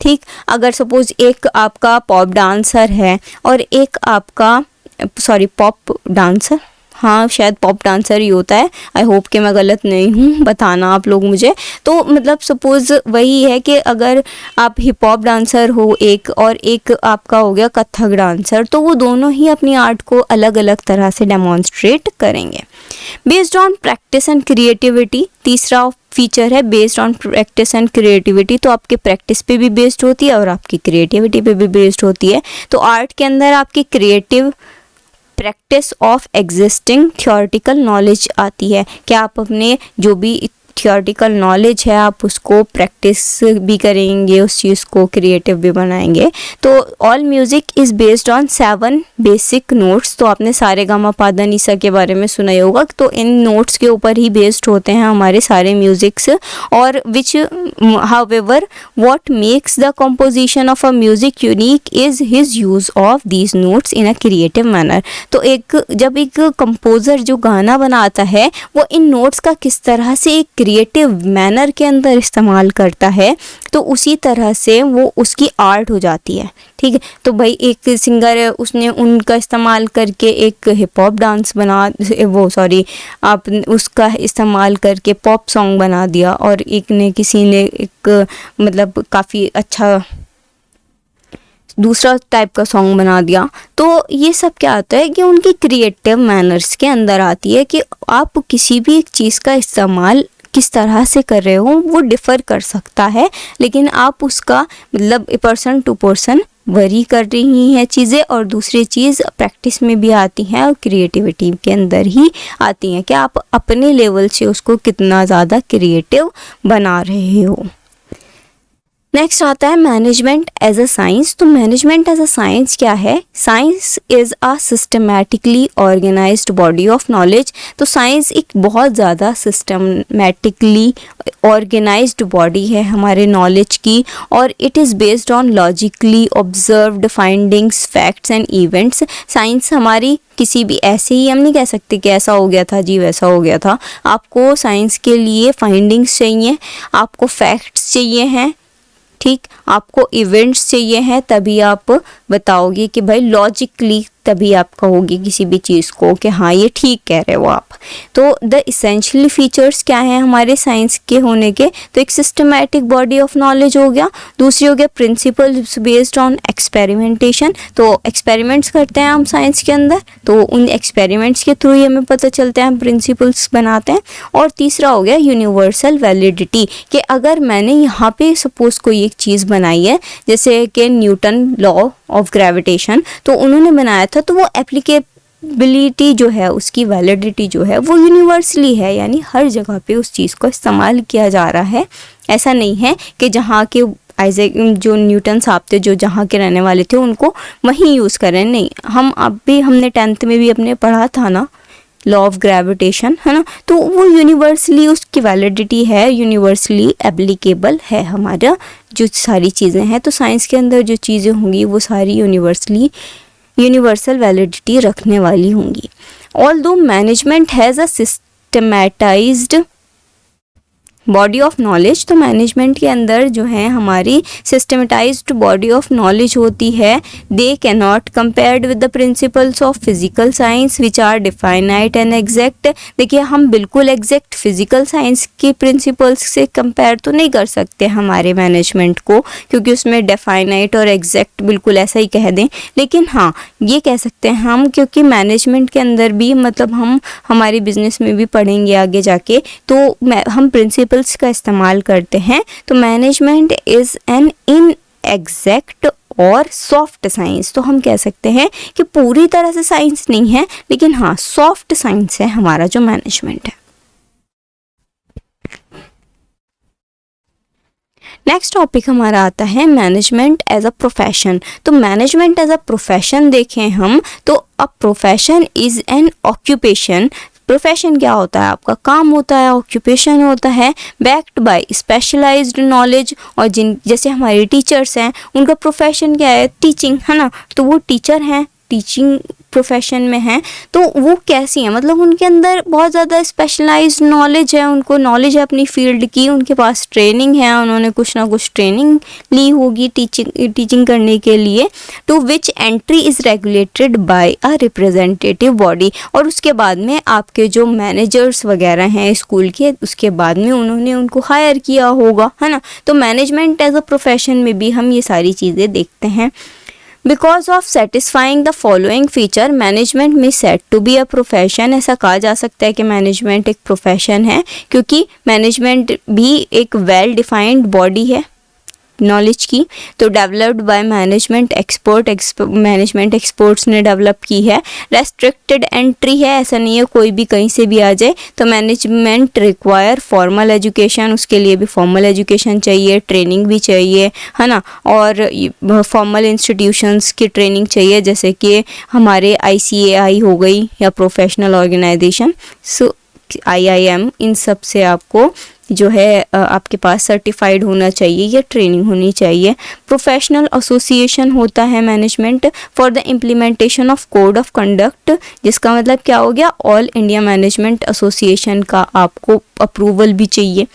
ठीक, अगर सपोज एक आपका पॉप डांसर है और एक आपका पॉप डांसर, हाँ शायद पॉप डांसर ही होता है, आई होप कि मैं गलत नहीं हूँ, बताना आप लोग मुझे। तो मतलब सपोज़ वही है कि अगर आप हिप हॉप डांसर हो एक और एक आपका हो गया कथक डांसर, तो वो दोनों ही अपनी आर्ट को अलग अलग तरह से डेमोन्स्ट्रेट करेंगे। Based on practice and creativity, तीसरा फीचर है based on practice and creativity. तो आपकी प्रैक्टिस पे भी बेस्ड होती है और आपकी क्रिएटिविटी पे भी बेस्ड होती है। तो आर्ट के अंदर आपकी creative practice of existing theoretical knowledge आती है कि आप अपने जो भी थियोरेटिकल नॉलेज है आप उसको प्रैक्टिस भी करेंगे, उस चीज़ को क्रिएटिव भी बनाएंगे। तो all music is based on 7 basic notes. तो आपने सारे गामा पा धा नी सा के बारे में सुना ही होगा, तो इन नोट्स के ऊपर ही बेस्ड होते हैं हमारे सारे म्यूज़िक्स। और which however what makes the composition of a music unique is his use of these notes in a creative manner. तो जब एक कंपोज़र जो गाना बनाता है वो इन नोट्स का किस तरह से एक क्रिएटिव मैनर के अंदर इस्तेमाल करता है, तो उसी तरह से वो उसकी आर्ट हो जाती है। ठीक है, तो भाई एक सिंगर है उसने उनका इस्तेमाल करके एक हिप हॉप डांस आप उसका इस्तेमाल करके पॉप सॉन्ग बना दिया, और किसी ने एक मतलब काफ़ी अच्छा दूसरा टाइप का सॉन्ग बना दिया। तो ये सब क्या आता है कि उनकी क्रिएटिव मैनर्स के अंदर आती है कि आप किसी भी एक चीज़ का इस्तेमाल किस तरह से कर रहे हो वो डिफ़र कर सकता है, लेकिन आप उसका मतलब पर्सन टू पर्सन वरी कर रही हैं चीज़ें। और दूसरी चीज़ प्रैक्टिस में भी आती हैं और क्रिएटिविटी के अंदर ही आती हैं कि आप अपने लेवल से उसको कितना ज़्यादा क्रिएटिव बना रहे हो। नेक्स्ट आता है मैनेजमेंट एज अ साइंस। तो मैनेजमेंट एज अ साइंस क्या है? Science is a systematically organised body of knowledge. तो साइंस एक बहुत ज़्यादा सिस्टमैटिकली ऑर्गेनाइज्ड बॉडी है हमारे नॉलेज की, और it is based on logically observed findings, facts and events. Science हमारी किसी भी ऐसे ही हम नहीं कह सकते कि ऐसा हो गया था जी वैसा हो गया था। आपको साइंस के लिए फाइंडिंग्स चाहिए, आपको फैक्ट्स चाहिए हैं, ठीक, आपको इवेंट्स चाहिए हैं, तभी आप बताओगे कि भाई लॉजिकली, तभी आप कहोगे किसी भी चीज़ को कि हाँ ये ठीक कह रहे हो आप। तो द इसेंशियल फीचर्स क्या हैं हमारे साइंस के होने के? तो एक सिस्टमैटिक बॉडी ऑफ नॉलेज हो गया, दूसरी हो गया प्रिंसिपल्स बेस्ड ऑन एक्सपेरिमेंटेशन। तो एक्सपेरिमेंट्स करते हैं हम साइंस के अंदर, तो उन एक्सपेरिमेंट्स के थ्रू ही हमें पता चलता है, हम प्रिंसिपल्स बनाते हैं। और तीसरा हो गया यूनिवर्सल वैलिडिटी, कि अगर मैंने यहाँ पे सपोज कोई एक चीज़ बनाई है, जैसे कि न्यूटन लॉ ऑफ ग्रेविटेशन, तो उन्होंने बनाया था, तो वो एप्लीकेबिलिटी जो है, उसकी वैलिडिटी जो है वो यूनिवर्सली है, यानी हर जगह पे उस चीज़ को इस्तेमाल किया जा रहा है। ऐसा नहीं है कि जहाँ के आइजैक जो न्यूटन साहब थे, जो जहाँ के रहने वाले थे, उनको वहीं यूज़ करें, नहीं। हमने 10th में भी अपने पढ़ा था ना लॉ ऑफ ग्रेविटेशन, है ना, तो वो यूनिवर्सली उसकी वैलिडिटी है, यूनिवर्सली एप्लीकेबल है हमारा जो सारी चीज़ें हैं। तो साइंस के अंदर जो चीज़ें होंगी वो सारी यूनिवर्सल वैलिडिटी रखने वाली होंगी। Although management has a systematized body of knowledge. तो मैनेजमेंट के अंदर जो है हमारी सिस्टमेटाइज्ड बॉडी ऑफ नॉलेज होती है। They can not compared with the principles of physical science which are definite and exact. देखिए, हम बिल्कुल एग्जैक्ट फिजिकल साइंस के प्रिंसिपल्स से कंपेयर तो नहीं कर सकते हमारे मैनेजमेंट को, क्योंकि उसमें डिफाइनाइट और एग्जैक्ट बिल्कुल ऐसा ही कह दें। लेकिन हाँ, ये कह सकते हैं हम, क्योंकि मैनेजमेंट के अंदर भी मतलब हम हमारे बिजनेस में भी पढ़ेंगे आगे जाके, तो हम प्रिंसिपल का इस्तेमाल करते हैं। तो मैनेजमेंट इज एन इनएग्जैक्ट और सॉफ्ट साइंस। तो हम कह सकते हैं कि पूरी तरह से साइंस नहीं है, लेकिन हाँ सॉफ्ट साइंस है हमारा जो मैनेजमेंट है। नेक्स्ट टॉपिक हमारा आता है मैनेजमेंट एज अ प्रोफेशन। तो मैनेजमेंट एज अ प्रोफेशन देखें हम तो a profession is an occupation. Profession क्या होता है? आपका काम होता है, ऑक्यूपेशन होता है, बैक्ड बाय स्पेशलाइज्ड नॉलेज। और जिन जैसे हमारे टीचर्स हैं उनका प्रोफेशन क्या है? टीचिंग, है ना। तो वो टीचर हैं, टीचिंग प्रोफेशन में हैं, तो वो कैसी हैं? मतलब उनके अंदर बहुत ज़्यादा स्पेशलाइज्ड नॉलेज है, उनको नॉलेज है अपनी फील्ड की, उनके पास ट्रेनिंग है, उन्होंने कुछ ना कुछ ट्रेनिंग ली होगी टीचिंग करने के लिए। To which entry is regulated by a representative body. और उसके बाद में आपके जो मैनेजर्स वगैरह हैं स्कूल के, उसके बाद में उन्होंने उनको हायर किया होगा, है ना। तो मैनेजमेंट एज अ प्रोफेशन में भी हम ये सारी चीज़ें देखते हैं। Because of satisfying the following feature management में set to be a profession. ऐसा कहा जा सकता है कि मैनेजमेंट एक प्रोफेशन है, क्योंकि मैनेजमेंट भी एक वेल डिफाइंड बॉडी है नॉलेज की। तो developed by management management experts ने डेवलप की है। रेस्ट्रिक्टेड एंट्री है, ऐसा नहीं है कोई भी कहीं से भी आ जाए। तो मैनेजमेंट रिक्वायर फॉर्मल एजुकेशन, उसके लिए भी फॉर्मल एजुकेशन चाहिए, ट्रेनिंग भी चाहिए, है ना। और फॉर्मल इंस्टीट्यूशंस की ट्रेनिंग चाहिए, जैसे कि हमारे ICAI हो गई या प्रोफेशनल ऑर्गेनाइजेशन, सो IIM, इन सब से आपको जो है आपके पास सर्टिफाइड होना चाहिए या ट्रेनिंग होनी चाहिए। प्रोफेशनल एसोसिएशन होता है management for the implementation of code of conduct, जिसका मतलब क्या हो गया? ऑल इंडिया मैनेजमेंट एसोसिएशन का आपको अप्रूवल भी चाहिए।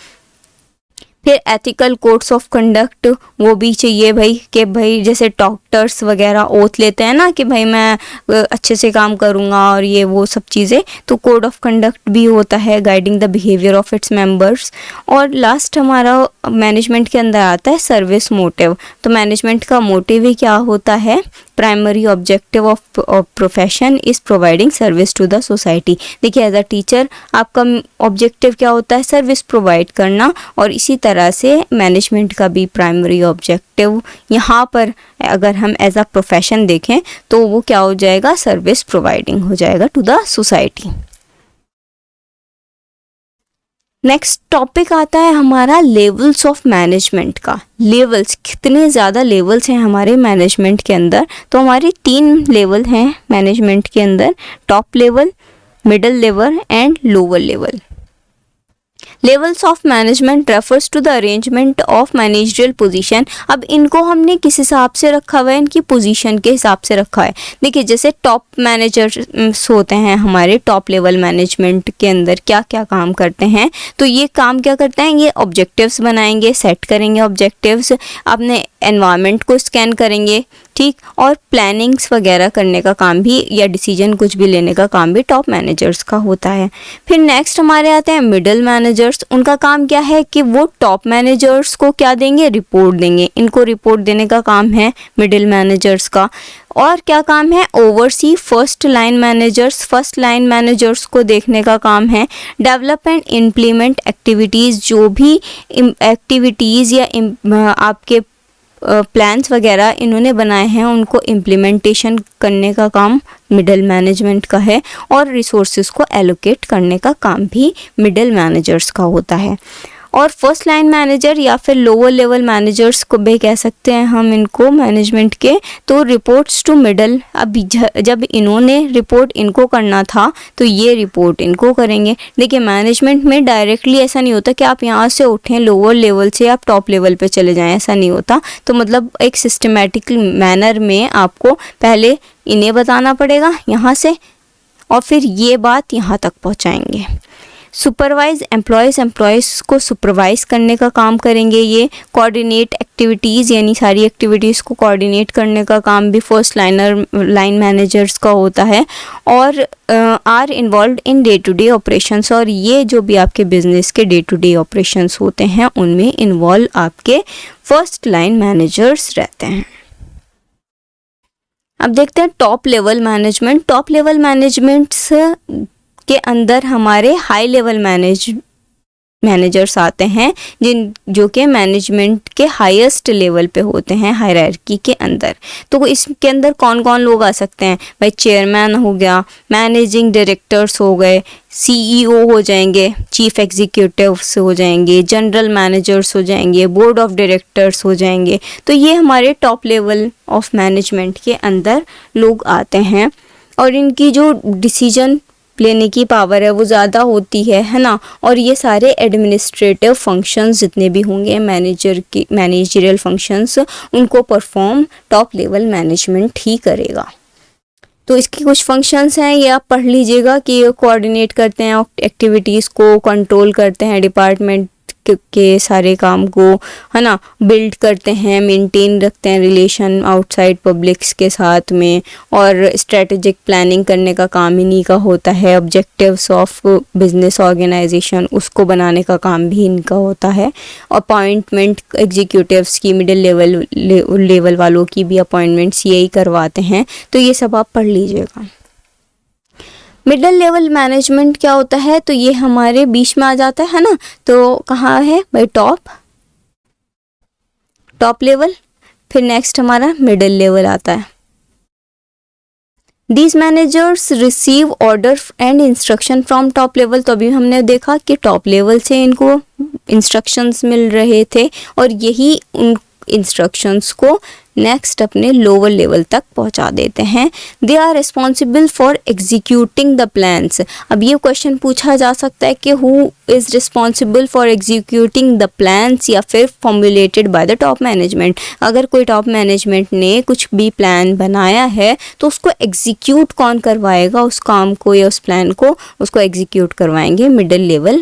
फिर एथिकल कोड्स ऑफ कंडक्ट वो भी चाहिए भाई, कि भाई जैसे डॉक्टर्स वगैरह ओथ लेते हैं ना कि भाई मैं अच्छे से काम करूँगा और ये वो सब चीज़ें, तो कोड ऑफ कंडक्ट भी होता है guiding the behaviour of its members. और लास्ट हमारा मैनेजमेंट के अंदर आता है सर्विस मोटिव। तो मैनेजमेंट का मोटिव ही क्या होता है? Primary objective of profession is providing service to the society. देखिए एज अ टीचर आपका ऑब्जेक्टिव क्या होता है? सर्विस प्रोवाइड करना। और इसी तरह से मैनेजमेंट का भी प्राइमरी ऑब्जेक्टिव यहाँ पर अगर हम एज अ प्रोफेशन देखें तो वो क्या हो जाएगा? सर्विस प्रोवाइडिंग हो जाएगा to the society. Next topic आता है हमारा लेवल्स ऑफ मैनेजमेंट का। लेवल्स, कितने ज़्यादा लेवल्स हैं हमारे मैनेजमेंट के अंदर? तो हमारे 3 लेवल हैं मैनेजमेंट के अंदर, top level, middle level and lower level. Levels of management refers to the arrangement of managerial position. अब इनको हमने किस हिसाब से रखा हुआ है? इनकी पोजीशन के हिसाब से रखा है। देखिए जैसे टॉप मैनेजर्स होते हैं हमारे, टॉप लेवल मैनेजमेंट के अंदर क्या क्या काम करते हैं? तो ये काम क्या करते हैं? ये ऑब्जेक्टिव्स बनाएंगे, सेट करेंगे ऑब्जेक्टिव्स, अपने एनवायरनमेंट को स्कैन करेंगे, ठीक, और प्लानिंग्स वगैरह करने का काम भी या डिसीजन कुछ भी लेने का काम भी टॉप मैनेजर्स का होता है। फिर नेक्स्ट हमारे आते हैं मिडिल मैनेजर्स। उनका काम क्या है कि वो टॉप मैनेजर्स को क्या देंगे? रिपोर्ट देंगे। इनको रिपोर्ट देने का काम है मिडिल मैनेजर्स का। और क्या काम है? Oversee first line managers. First line managers को देखने का काम है। डेवलप एंड इम्प्लीमेंट एक्टिविटीज़, जो भी एक्टिविटीज़ या आपके प्लान्स वगैरह इन्होंने बनाए हैं उनको इम्प्लीमेंटेशन करने का काम मिडिल मैनेजमेंट का है। और रिसोर्सेज को एलोकेट करने का काम भी मिडिल मैनेजर्स का होता है। और फर्स्ट लाइन मैनेजर या फिर लोअर लेवल मैनेजर्स को भी कह सकते हैं हम इनको मैनेजमेंट के। तो रिपोर्ट्स टू मिडल, अभी जब इन्होंने रिपोर्ट इनको करना था तो ये रिपोर्ट इनको करेंगे। देखिए मैनेजमेंट में डायरेक्टली ऐसा नहीं होता कि आप यहाँ से उठें लोअर लेवल से आप टॉप लेवल पे चले जाएं, ऐसा नहीं होता। तो मतलब एक सिस्टमेटिक मैनर में आपको पहले इन्हें बताना पड़ेगा यहाँ से, और फिर ये बात यहाँ तक पहुँचाएंगे। सुपरवाइज एम्प्लॉयज़ को सुपरवाइज करने का काम करेंगे ये। कोऑर्डिनेट एक्टिविटीज़, यानी सारी एक्टिविटीज़ को कोऑर्डिनेट करने का काम भी फर्स्ट लाइन मैनेजर्स का होता है। और are involve in day to day operations, और ये जो भी आपके बिजनेस के डे टू डे ऑपरेशंस होते हैं उनमें इन्वॉल्व आपके फर्स्ट लाइन मैनेजर्स रहते हैं। अब देखते हैं top level management. Top level managements के अंदर हमारे हाई लेवल मैनेजर्स आते हैं जो कि मैनेजमेंट के हाईएस्ट लेवल पे होते हैं हायरार्की के अंदर। तो इसके अंदर कौन कौन लोग आ सकते हैं भाई? चेयरमैन हो गया, मैनेजिंग डायरेक्टर्स हो गए, सीईओ हो जाएंगे, चीफ एग्जीक्यूटिव्स हो जाएंगे, जनरल मैनेजर्स हो जाएंगे, बोर्ड ऑफ डायरेक्टर्स हो जाएंगे। तो ये हमारे टॉप लेवल ऑफ मैनेजमेंट के अंदर लोग आते हैं और इनकी जो डिसीजन लेने की पावर है वो ज़्यादा होती है ना। और ये सारे एडमिनिस्ट्रेटिव फंक्शंस जितने भी होंगे मैनेजरियल फंक्शंस, उनको परफॉर्म टॉप लेवल मैनेजमेंट ही करेगा। तो इसकी कुछ फंक्शंस हैं, ये आप पढ़ लीजिएगा कि ये कोऑर्डिनेट करते हैं एक्टिविटीज़ को, कंट्रोल करते हैं डिपार्टमेंट के सारे काम को, है ना, बिल्ड करते हैं, मेंटेन रखते हैं रिलेशन आउटसाइड पब्लिक्स के साथ में, और स्ट्रेटेजिक प्लानिंग करने का काम इन्हीं का होता है। ऑब्जेक्टिव्स ऑफ बिजनेस ऑर्गेनाइजेशन उसको बनाने का काम भी इनका होता है। अपॉइंटमेंट एग्जीक्यूटिव्स की, मिडिल लेवल वालों की भी अपॉइंटमेंट्स यही करवाते हैं। तो ये सब आप पढ़ लीजिएगा। मिडिल लेवल मैनेजमेंट क्या होता है? तो ये हमारे बीच में आ जाता है ना। तो कहाँ है भाई? टॉप लेवल, फिर नेक्स्ट हमारा मिडिल लेवल आता है। These managers receive order and instruction from top level। तो अभी हमने देखा कि टॉप लेवल से इनको इंस्ट्रक्शंस मिल रहे थे और यही उन इंस्ट्रक्शंस को नेक्स्ट अपने लोअर लेवल तक पहुंचा देते हैं। They are responsible for executing the plans. अब ये क्वेश्चन पूछा जा सकता है कि who is responsible for executing the plans, या फिर formulated by the top management. अगर कोई टॉप मैनेजमेंट ने कुछ भी प्लान बनाया है तो उसको एग्जीक्यूट कौन करवाएगा? उस काम को या उस प्लान को उसको एग्जीक्यूट करवाएंगे मिडिल लेवल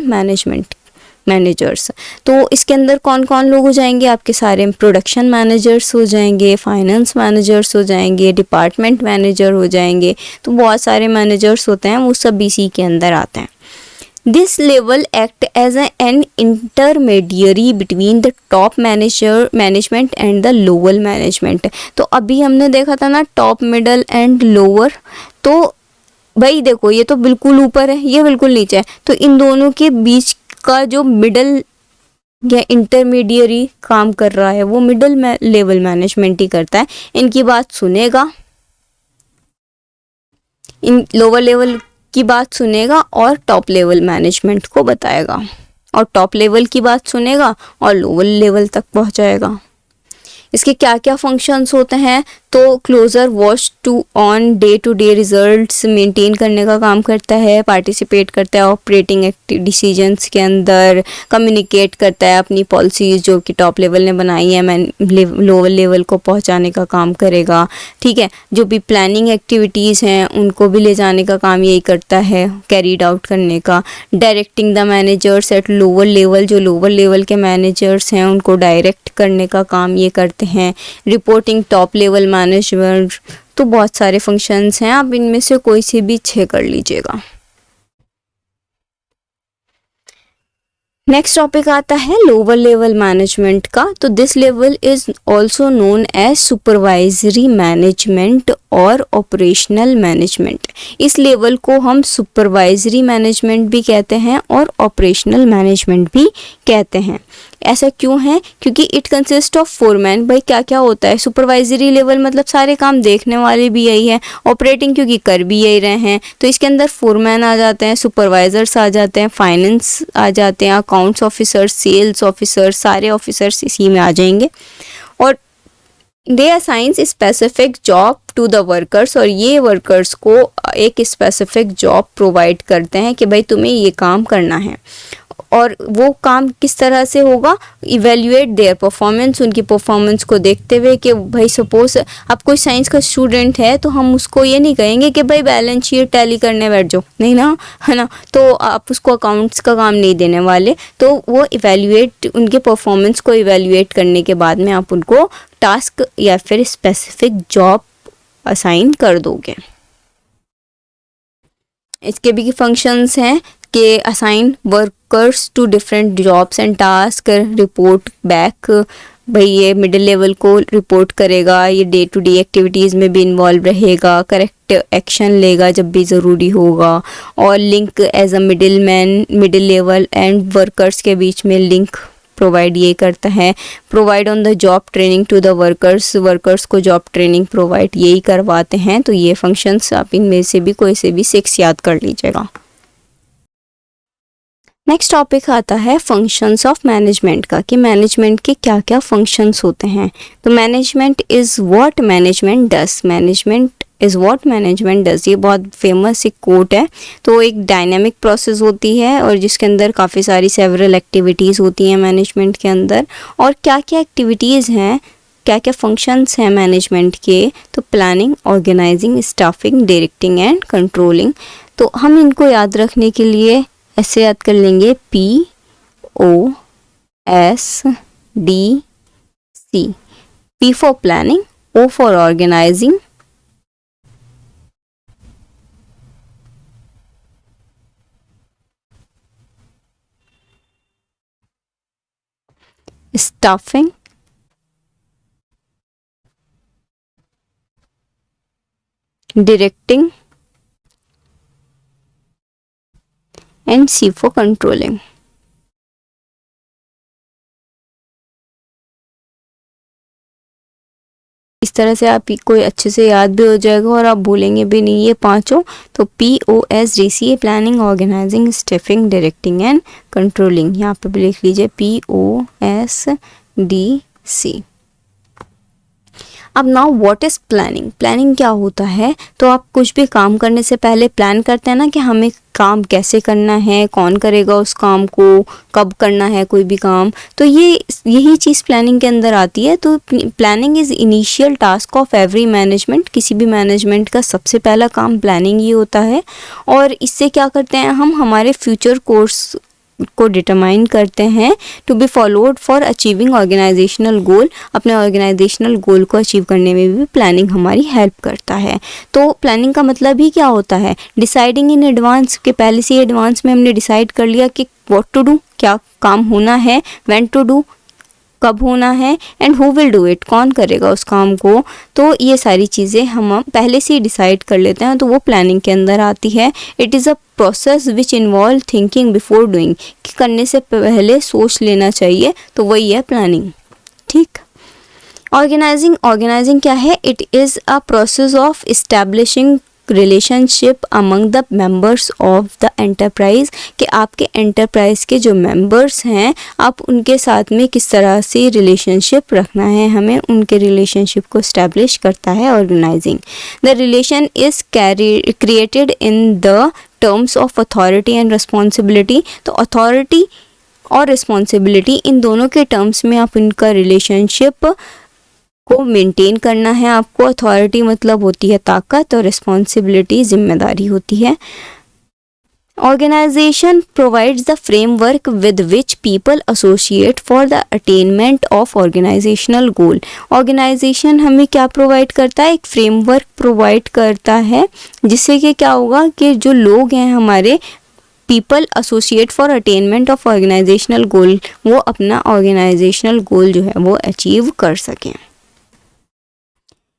मैनेजर्स। तो इसके अंदर कौन कौन लोग हो जाएंगे? आपके सारे प्रोडक्शन मैनेजर्स हो जाएंगे, फाइनेंस मैनेजर्स हो जाएंगे, डिपार्टमेंट मैनेजर हो जाएंगे। तो बहुत सारे मैनेजर्स होते हैं, वो सब इसी के अंदर आते हैं। This level act as an intermediary between the top management and the lower management. तो अभी हमने देखा था ना टॉप, मिडल एंड लोअर। तो भाई देखो, ये तो बिल्कुल ऊपर है, ये बिल्कुल नीचे है। तो इन दोनों के बीच का जो मिडल या इंटरमीडियरी काम कर रहा है वो मिडिल लेवल मैनेजमेंट ही करता है। इनकी बात सुनेगा, इन लोअर लेवल की बात सुनेगा और टॉप लेवल मैनेजमेंट को बताएगा, और टॉप लेवल की बात सुनेगा और लोअर लेवल तक पहुंचाएगा। इसके क्या क्या फंक्शंस होते हैं? तो closer watch to on day to day results maintain करने का काम करता है, पार्टिसिपेट करता है ऑपरेटिंग डिसीजंस के अंदर, कम्युनिकेट करता है अपनी पॉलिसीज़ जो कि टॉप लेवल ने बनाई है लोअर लेवल को पहुंचाने का काम करेगा। ठीक है, जो भी प्लानिंग एक्टिविटीज़ हैं उनको भी ले जाने का काम यही करता है, कैरीड आउट करने का। Directing the managers at lower level, जो लोअर लेवल के मैनेजर्स हैं उनको डायरेक्ट करने का काम ये करते हैं। Reporting top level management. तो बहुत सारे फंक्शंस हैं, आप इनमें से कोई से भी 6 कर लीजिएगा। नेक्स्ट टॉपिक आता है लोअर लेवल मैनेजमेंट का। तो this level is also known as supervisory management और ऑपरेशनल मैनेजमेंट। इस लेवल को हम सुपरवाइजरी मैनेजमेंट भी कहते हैं और ऑपरेशनल मैनेजमेंट भी कहते हैं। ऐसा क्यों है? क्योंकि इट कंसिस्ट ऑफ 4 मैन। भाई क्या क्या होता है? सुपरवाइजरी लेवल मतलब सारे काम देखने वाले भी यही है, ऑपरेटिंग क्योंकि कर भी यही रहे हैं। तो इसके अंदर 4 मैन आ जाते हैं, सुपरवाइजर्स आ जाते हैं, फाइनेंस आ जाते हैं, अकाउंट्स ऑफिसर्स, सेल्स ऑफिसर्स, सारे ऑफिसर्स इसी में आ जाएंगे। और they assigns specific job to the workers, और ये वर्कर्स को एक स्पेसिफिक जॉब प्रोवाइड करते हैं कि भाई तुम्हें ये काम करना है। और वो काम किस तरह से होगा? इवेल्युएट देयर परफॉर्मेंस, उनकी परफॉर्मेंस को देखते हुए कि भाई सपोज आप कोई साइंस का स्टूडेंट है तो हम उसको ये नहीं कहेंगे कि भाई बैलेंस शीट टैली करने बैठ जाओ, नहीं ना, है ना। तो आप उसको अकाउंट्स का काम नहीं देने वाले। तो वो इवेल्युएट, उनके परफॉर्मेंस को इवेल्युएट करने के बाद में आप उनको टास्क या फिर स्पेसिफिक जॉब असाइन कर दोगे। इसके भी फंक्शंस हैं कि assign workers to different jobs and task, report back भाई ये मिडिल लेवल को रिपोर्ट करेगा, ये डे टू डे एक्टिविटीज़ में भी इन्वॉल्व रहेगा, करेक्ट एक्शन लेगा जब भी ज़रूरी होगा, और link as a middle man middle level and workers के बीच में लिंक प्रोवाइड ये करता है। Provide on the job training to the workers, workers को जॉब ट्रेनिंग प्रोवाइड यही करवाते हैं। तो ये फंक्शंस आप इनमें से भी कोई से भी 6 याद कर लीजिएगा। नेक्स्ट टॉपिक आता है फंक्शंस ऑफ मैनेजमेंट का, कि मैनेजमेंट के क्या क्या फंक्शंस होते हैं। तो management is what management does, management is what management does, ये बहुत फेमस एक कोट है। तो एक डायनामिक प्रोसेस होती है और जिसके अंदर काफ़ी सारी सेवरल एक्टिविटीज़ होती हैं मैनेजमेंट के अंदर। और क्या क्या एक्टिविटीज़ हैं, क्या क्या फंक्शंस हैं मैनेजमेंट के, तो planning, organising, staffing, directing and controlling. तो हम इनको याद रखने के लिए ऐसे याद कर लेंगे, POSDC, P for planning, O for organising, staffing, directing and C for controlling. इस तरह से आप कोई अच्छे से याद भी हो जाएगा और आप भूलेंगे भी नहीं ये पांचों। तो POSDC, planning, organising, staffing, directing and controlling. यहाँ पे भी लिख लीजिए POSDC। अब now what is planning, planning क्या होता है। तो आप कुछ भी काम करने से पहले प्लान करते हैं ना, कि हमें काम कैसे करना है, कौन करेगा उस काम को, कब करना है कोई भी काम। तो यही चीज़ प्लानिंग के अंदर आती है। तो planning is initial task of every management, किसी भी मैनेजमेंट का सबसे पहला काम प्लानिंग ही होता है। और इससे क्या करते हैं हम, हमारे फ्यूचर कोर्स को डिटरमाइन करते हैं to be followed for achieving organizational goal. अपने ऑर्गेनाइजेशनल गोल को अचीव करने में भी प्लानिंग हमारी हेल्प करता है। तो प्लानिंग का मतलब ही क्या होता है, डिसाइडिंग इन एडवांस, के पहले से एडवांस में हमने डिसाइड कर लिया कि व्हाट टू डू, क्या काम होना है, व्हेन टू डू, कब होना है, and who will do it, कौन करेगा उस काम को। तो ये सारी चीज़ें हम पहले से ही डिसाइड कर लेते हैं, तो वो प्लानिंग के अंदर आती है। It is a process which involve thinking before doing, कि करने से पहले सोच लेना चाहिए, तो वही है प्लानिंग। ठीक। ऑर्गेनाइजिंग क्या है, it is a process of establishing relationship among the members of the enterprise, कि आपके एंटरप्राइज के जो मेंबर्स हैं आप उनके साथ में किस तरह से रिलेशनशिप रखना है, हमें उनके रिलेशनशिप को इस्टेब्लिश करता है organising. The relation is created in the terms of authority and responsibility. तो अथॉरिटी और रिस्पॉन्सिबिलिटी, इन दोनों के टर्म्स में आप इनका रिलेशनशिप को मेंटेन करना है आपको। अथॉरिटी मतलब होती है ताकत और रिस्पॉन्सिबिलिटी जिम्मेदारी होती है। Organisation provides the framework with which people associate for the attainment of organisational goal. Organisation हमें क्या प्रोवाइड करता है, एक फ्रेमवर्क प्रोवाइड करता है, जिससे कि क्या होगा कि जो लोग हैं हमारे people associate for attainment of organisational goal, वो अपना ऑर्गेनाइजेशनल गोल जो है वो अचीव कर सकें।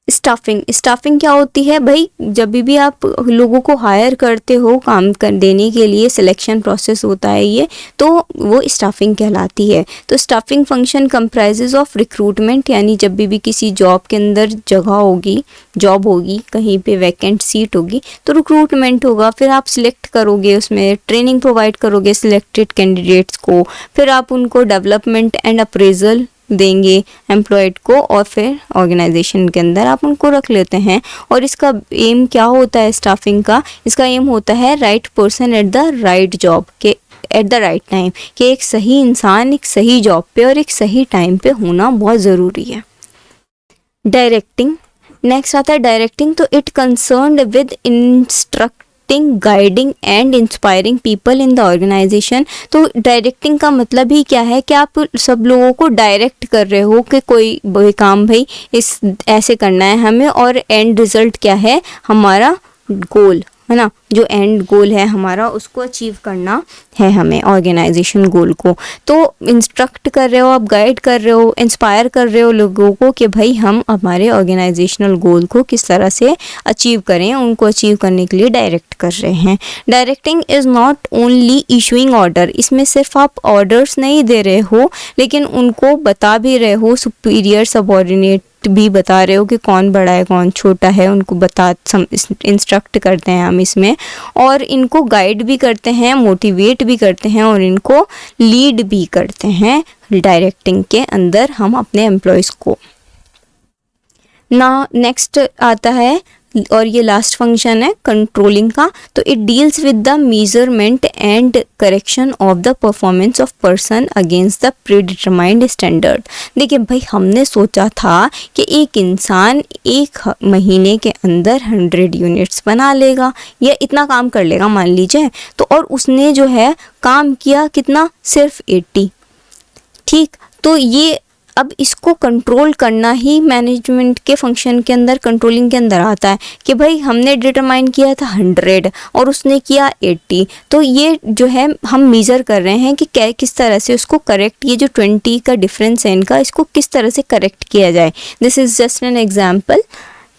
स्टाफिंग क्या होती है भाई, जब भी आप लोगों को हायर करते हो काम कर देने के लिए, सिलेक्शन प्रोसेस होता है ये, तो वो स्टाफिंग कहलाती है। तो staffing function comprises of recruitment, यानी जब भी किसी जॉब के अंदर जॉब होगी, कहीं पे वैकेंट सीट होगी तो रिक्रूटमेंट होगा, फिर आप सिलेक्ट करोगे, उसमें ट्रेनिंग प्रोवाइड करोगे सिलेक्टेड कैंडिडेट्स को, फिर आप उनको डेवलपमेंट एंड अप्रेजल देंगे एम्प्लॉयड को, और फिर ऑर्गेनाइजेशन के अंदर आप उनको रख लेते हैं। और इसका एम क्या होता है स्टाफिंग का, इसका एम होता है right person at the right job, के एट द राइट टाइम, कि एक सही इंसान एक सही जॉब पे और एक सही टाइम पे होना बहुत ज़रूरी है। डायरेक्टिंग नेक्स्ट आता है डायरेक्टिंग। तो it concerned with guiding and inspiring people in the organisation. तो डायरेक्टिंग का मतलब ही क्या है कि आप सब लोगों को डायरेक्ट कर रहे हो कि कोई काम भाई इस ऐसे करना है हमें, और एंड रिजल्ट क्या है, हमारा गोल, है ना, जो एंड गोल है हमारा उसको अचीव करना है हमें, ऑर्गेनाइजेशन गोल को। तो इंस्ट्रक्ट कर रहे हो आप, गाइड कर रहे हो, इंस्पायर कर रहे हो लोगों को कि भाई हम हमारे ऑर्गेनाइजेशनल गोल को किस तरह से अचीव करें, उनको अचीव करने के लिए डायरेक्ट कर रहे हैं। Directing is not only issuing order, इसमें सिर्फ आप ऑर्डर्स नहीं दे रहे हो लेकिन उनको बता भी रहे हो, सुपीरियर सबऑर्डिनेट भी बता रहे हो कि कौन बड़ा है कौन छोटा है, उनको इंस्ट्रक्ट करते हैं हम इसमें, और इनको गाइड भी करते हैं, मोटिवेट भी करते हैं और इनको लीड भी करते हैं डायरेक्टिंग के अंदर हम अपने एम्प्लॉयज़ को। ना नेक्स्ट आता है और ये लास्ट फंक्शन है कंट्रोलिंग का। तो it deals with the measurement and correction of the performance of person against the predetermined standard. देखिए भाई, हमने सोचा था कि एक इंसान एक महीने के अंदर 100 यूनिट्स बना लेगा या इतना काम कर लेगा मान लीजिए, तो और उसने जो है काम किया कितना, सिर्फ 80। ठीक, तो ये अब इसको कंट्रोल करना ही मैनेजमेंट के फंक्शन के अंदर, कंट्रोलिंग के अंदर आता है कि भाई हमने डिटरमाइन किया था 100 और उसने किया 80, तो ये जो है हम मेज़र कर रहे हैं कि किस तरह से उसको करेक्ट, ये जो 20 का डिफरेंस है इनका, इसको किस तरह से करेक्ट किया जाए। This is just an example.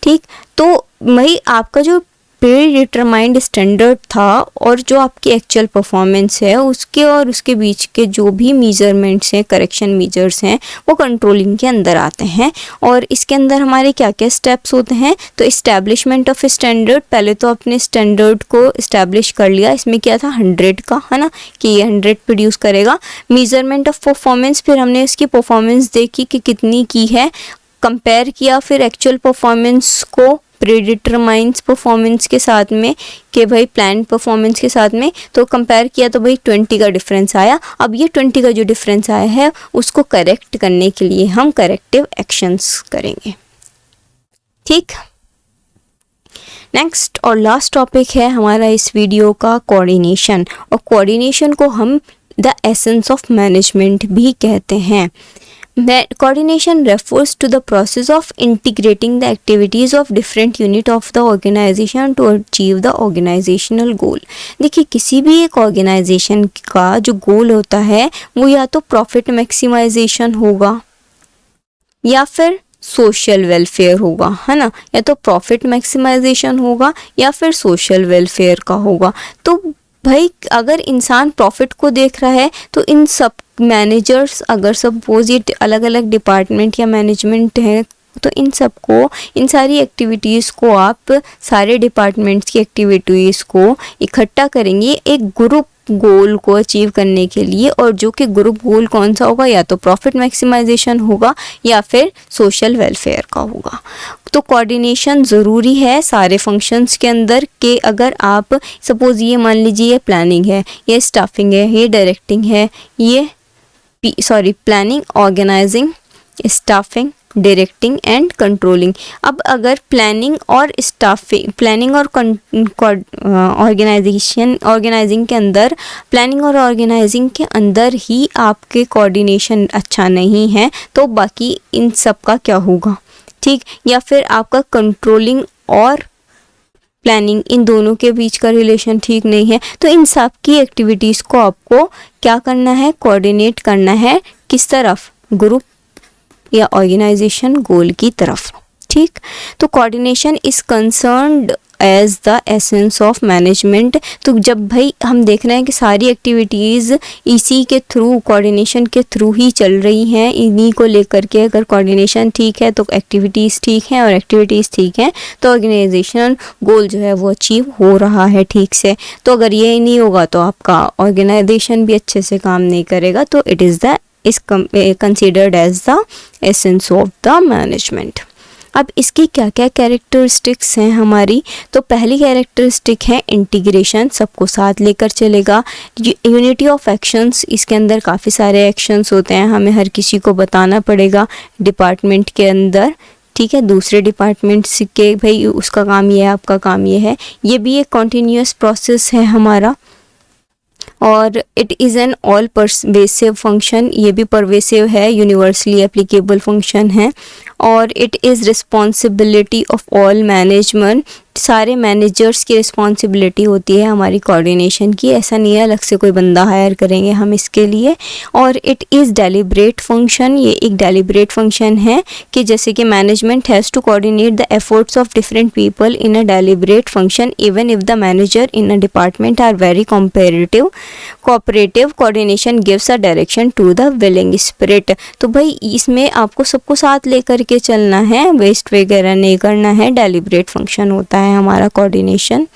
ठीक, तो भाई आपका जो प्री डिटरमाइंड स्टैंडर्ड था और जो आपकी एक्चुअल परफॉर्मेंस है उसके और उसके बीच के जो भी मेजरमेंट्स हैं, करेक्शन मेजर्स हैं, वो कंट्रोलिंग के अंदर आते हैं। और इसके अंदर हमारे क्या क्या स्टेप्स होते हैं, तो इस्टेब्लिशमेंट ऑफ स्टैंडर्ड, पहले तो अपने स्टैंडर्ड को इस्टेब्लिश कर लिया, इसमें क्या था 100 का, है ना, कि ये 100 प्रोड्यूस करेगा। मेजरमेंट ऑफ परफॉर्मेंस, फिर हमने इसकी परफॉर्मेंस देखी कि कितनी की है, कंपेयर किया फिर एक्चुअल परफॉर्मेंस को प्रीडिटरमाइंस परफॉर्मेंस के साथ में, कि भाई प्लान परफॉर्मेंस के साथ में, तो कंपेयर किया तो भाई 20 का डिफरेंस आया। अब ये 20 का जो डिफरेंस आया है उसको करेक्ट करने के लिए हम करेक्टिव एक्शंस करेंगे। ठीक, नेक्स्ट और लास्ट टॉपिक है हमारा इस वीडियो का कोऑर्डिनेशन, और कोऑर्डिनेशन को हम द एसेंस ऑफ मैनेजमेंट भी कहते हैं। Coordination refers to the process of integrating the activities of different unit of the organization to achieve the organizational goal। देखिए, किसी भी एक ऑर्गेनाइजेशन का जो गोल होता है वो या तो प्रॉफिट मैक्सिमाइजेशन होगा या फिर सोशल वेलफेयर होगा, है ना, या तो प्रॉफिट मैक्सिमाइजेशन होगा या फिर सोशल वेलफेयर का होगा। तो भाई अगर इंसान प्रॉफिट को देख रहा है तो इन सब मैनेजर्स, अगर सपोज ये अलग अलग डिपार्टमेंट या मैनेजमेंट है, तो इन सबको, इन सारी एक्टिविटीज़ को आप सारे डिपार्टमेंट्स की एक्टिविटीज़ को इकट्ठा करेंगे एक ग्रुप गोल को अचीव करने के लिए, और जो कि ग्रुप गोल कौन सा होगा, या तो प्रॉफिट मैक्सिमाइजेशन होगा या फिर सोशल वेलफेयर का होगा। तो कोऑर्डिनेशन ज़रूरी है सारे फंक्शंस के अंदर, कि अगर आप सपोज ये मान लीजिए ये प्लानिंग है, ये स्टाफिंग है, ये डायरेक्टिंग है, ये planning, organising, staffing, directing and controlling. अब अगर प्लानिंग और ऑर्गेनाइजिंग के अंदर, प्लानिंग और ऑर्गेनाइजिंग के अंदर ही आपके कोऑर्डिनेशन अच्छा नहीं है, तो बाकी इन सब का क्या होगा। ठीक, या फिर आपका कंट्रोलिंग और प्लानिंग, इन दोनों के बीच का रिलेशन ठीक नहीं है, तो इन सब की एक्टिविटीज़ को आपको क्या करना है, कोऑर्डिनेट करना है, किस तरफ, ग्रुप या ऑर्गेनाइजेशन गोल की तरफ। ठीक, तो coordination is concerned as the essence of management. तो जब भाई हम देख रहे हैं कि सारी एक्टिविटीज़ इसी के थ्रू, कोऑर्डिनेशन के थ्रू ही चल रही हैं, इन्हीं को लेकर के अगर कोऑर्डिनेशन ठीक है तो एक्टिविटीज़ ठीक हैं, और एक्टिविटीज़ ठीक हैं तो ऑर्गेनाइजेशन गोल जो है वो अचीव हो रहा है ठीक से। तो अगर ये नहीं होगा तो आपका ऑर्गेनाइजेशन भी अच्छे से काम नहीं करेगा। तो it is considered as the essence of the management. अब इसकी क्या क्या कैरेक्टरिस्टिक्स हैं हमारी, तो पहली कैरेक्टरिस्टिक है इंटीग्रेशन, सबको साथ लेकर चलेगा। यूनिटी ऑफ एक्शंस, इसके अंदर काफ़ी सारे एक्शंस होते हैं, हमें हर किसी को बताना पड़ेगा डिपार्टमेंट के अंदर। ठीक है, दूसरे डिपार्टमेंट्स के भाई उसका काम ये है, आपका काम ये है, ये भी एक कॉन्टीन्यूअस प्रोसेस है हमारा। और it is an all pervasive function, ये भी परवेसिव है, यूनिवर्सली एप्लीकेबल फंक्शन है। और it is responsibility of all management सारे मैनेजर्स की रिस्पॉन्सिबिलिटी होती है हमारी कोऑर्डिनेशन की। ऐसा नहीं है अलग से कोई बंदा हायर करेंगे हम इसके लिए। और इट इज़ डेलिब्रेट फंक्शन, ये एक डेलिब्रेट फंक्शन है कि जैसे कि management has to coordinate the efforts of different people in a deliberate function even if the manager in a department are very cooperative coordination gives a direction to the willing spirit. तो भाई इसमें आपको सबको साथ लेकर के चलना है, वेस्ट वगैरह नहीं करना है, डेलिब्रेट फंक्शन होता है हमारा कोऑर्डिनेशन।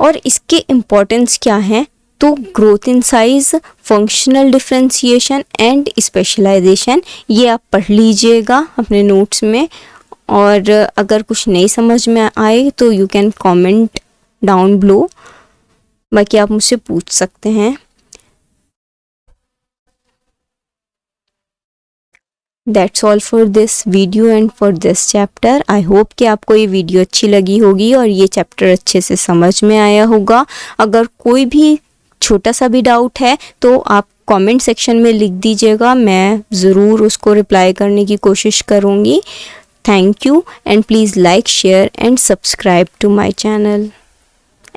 और इसके इम्पोर्टेंस क्या है, तो growth in size, functional differentiation and specialisation, ये आप पढ़ लीजिएगा अपने नोट्स में। और अगर कुछ नहीं समझ में आए तो you can comment down below, बाकी आप मुझसे पूछ सकते हैं। That's all for this video and for this chapter. I hope कि आपको ये वीडियो अच्छी लगी होगी और ये चैप्टर अच्छे से समझ में आया होगा। अगर कोई भी छोटा सा भी डाउट है तो आप कमेंट सेक्शन में लिख दीजिएगा, मैं ज़रूर उसको रिप्लाई करने की कोशिश करूँगी। Thank you and please like, share and subscribe to my channel.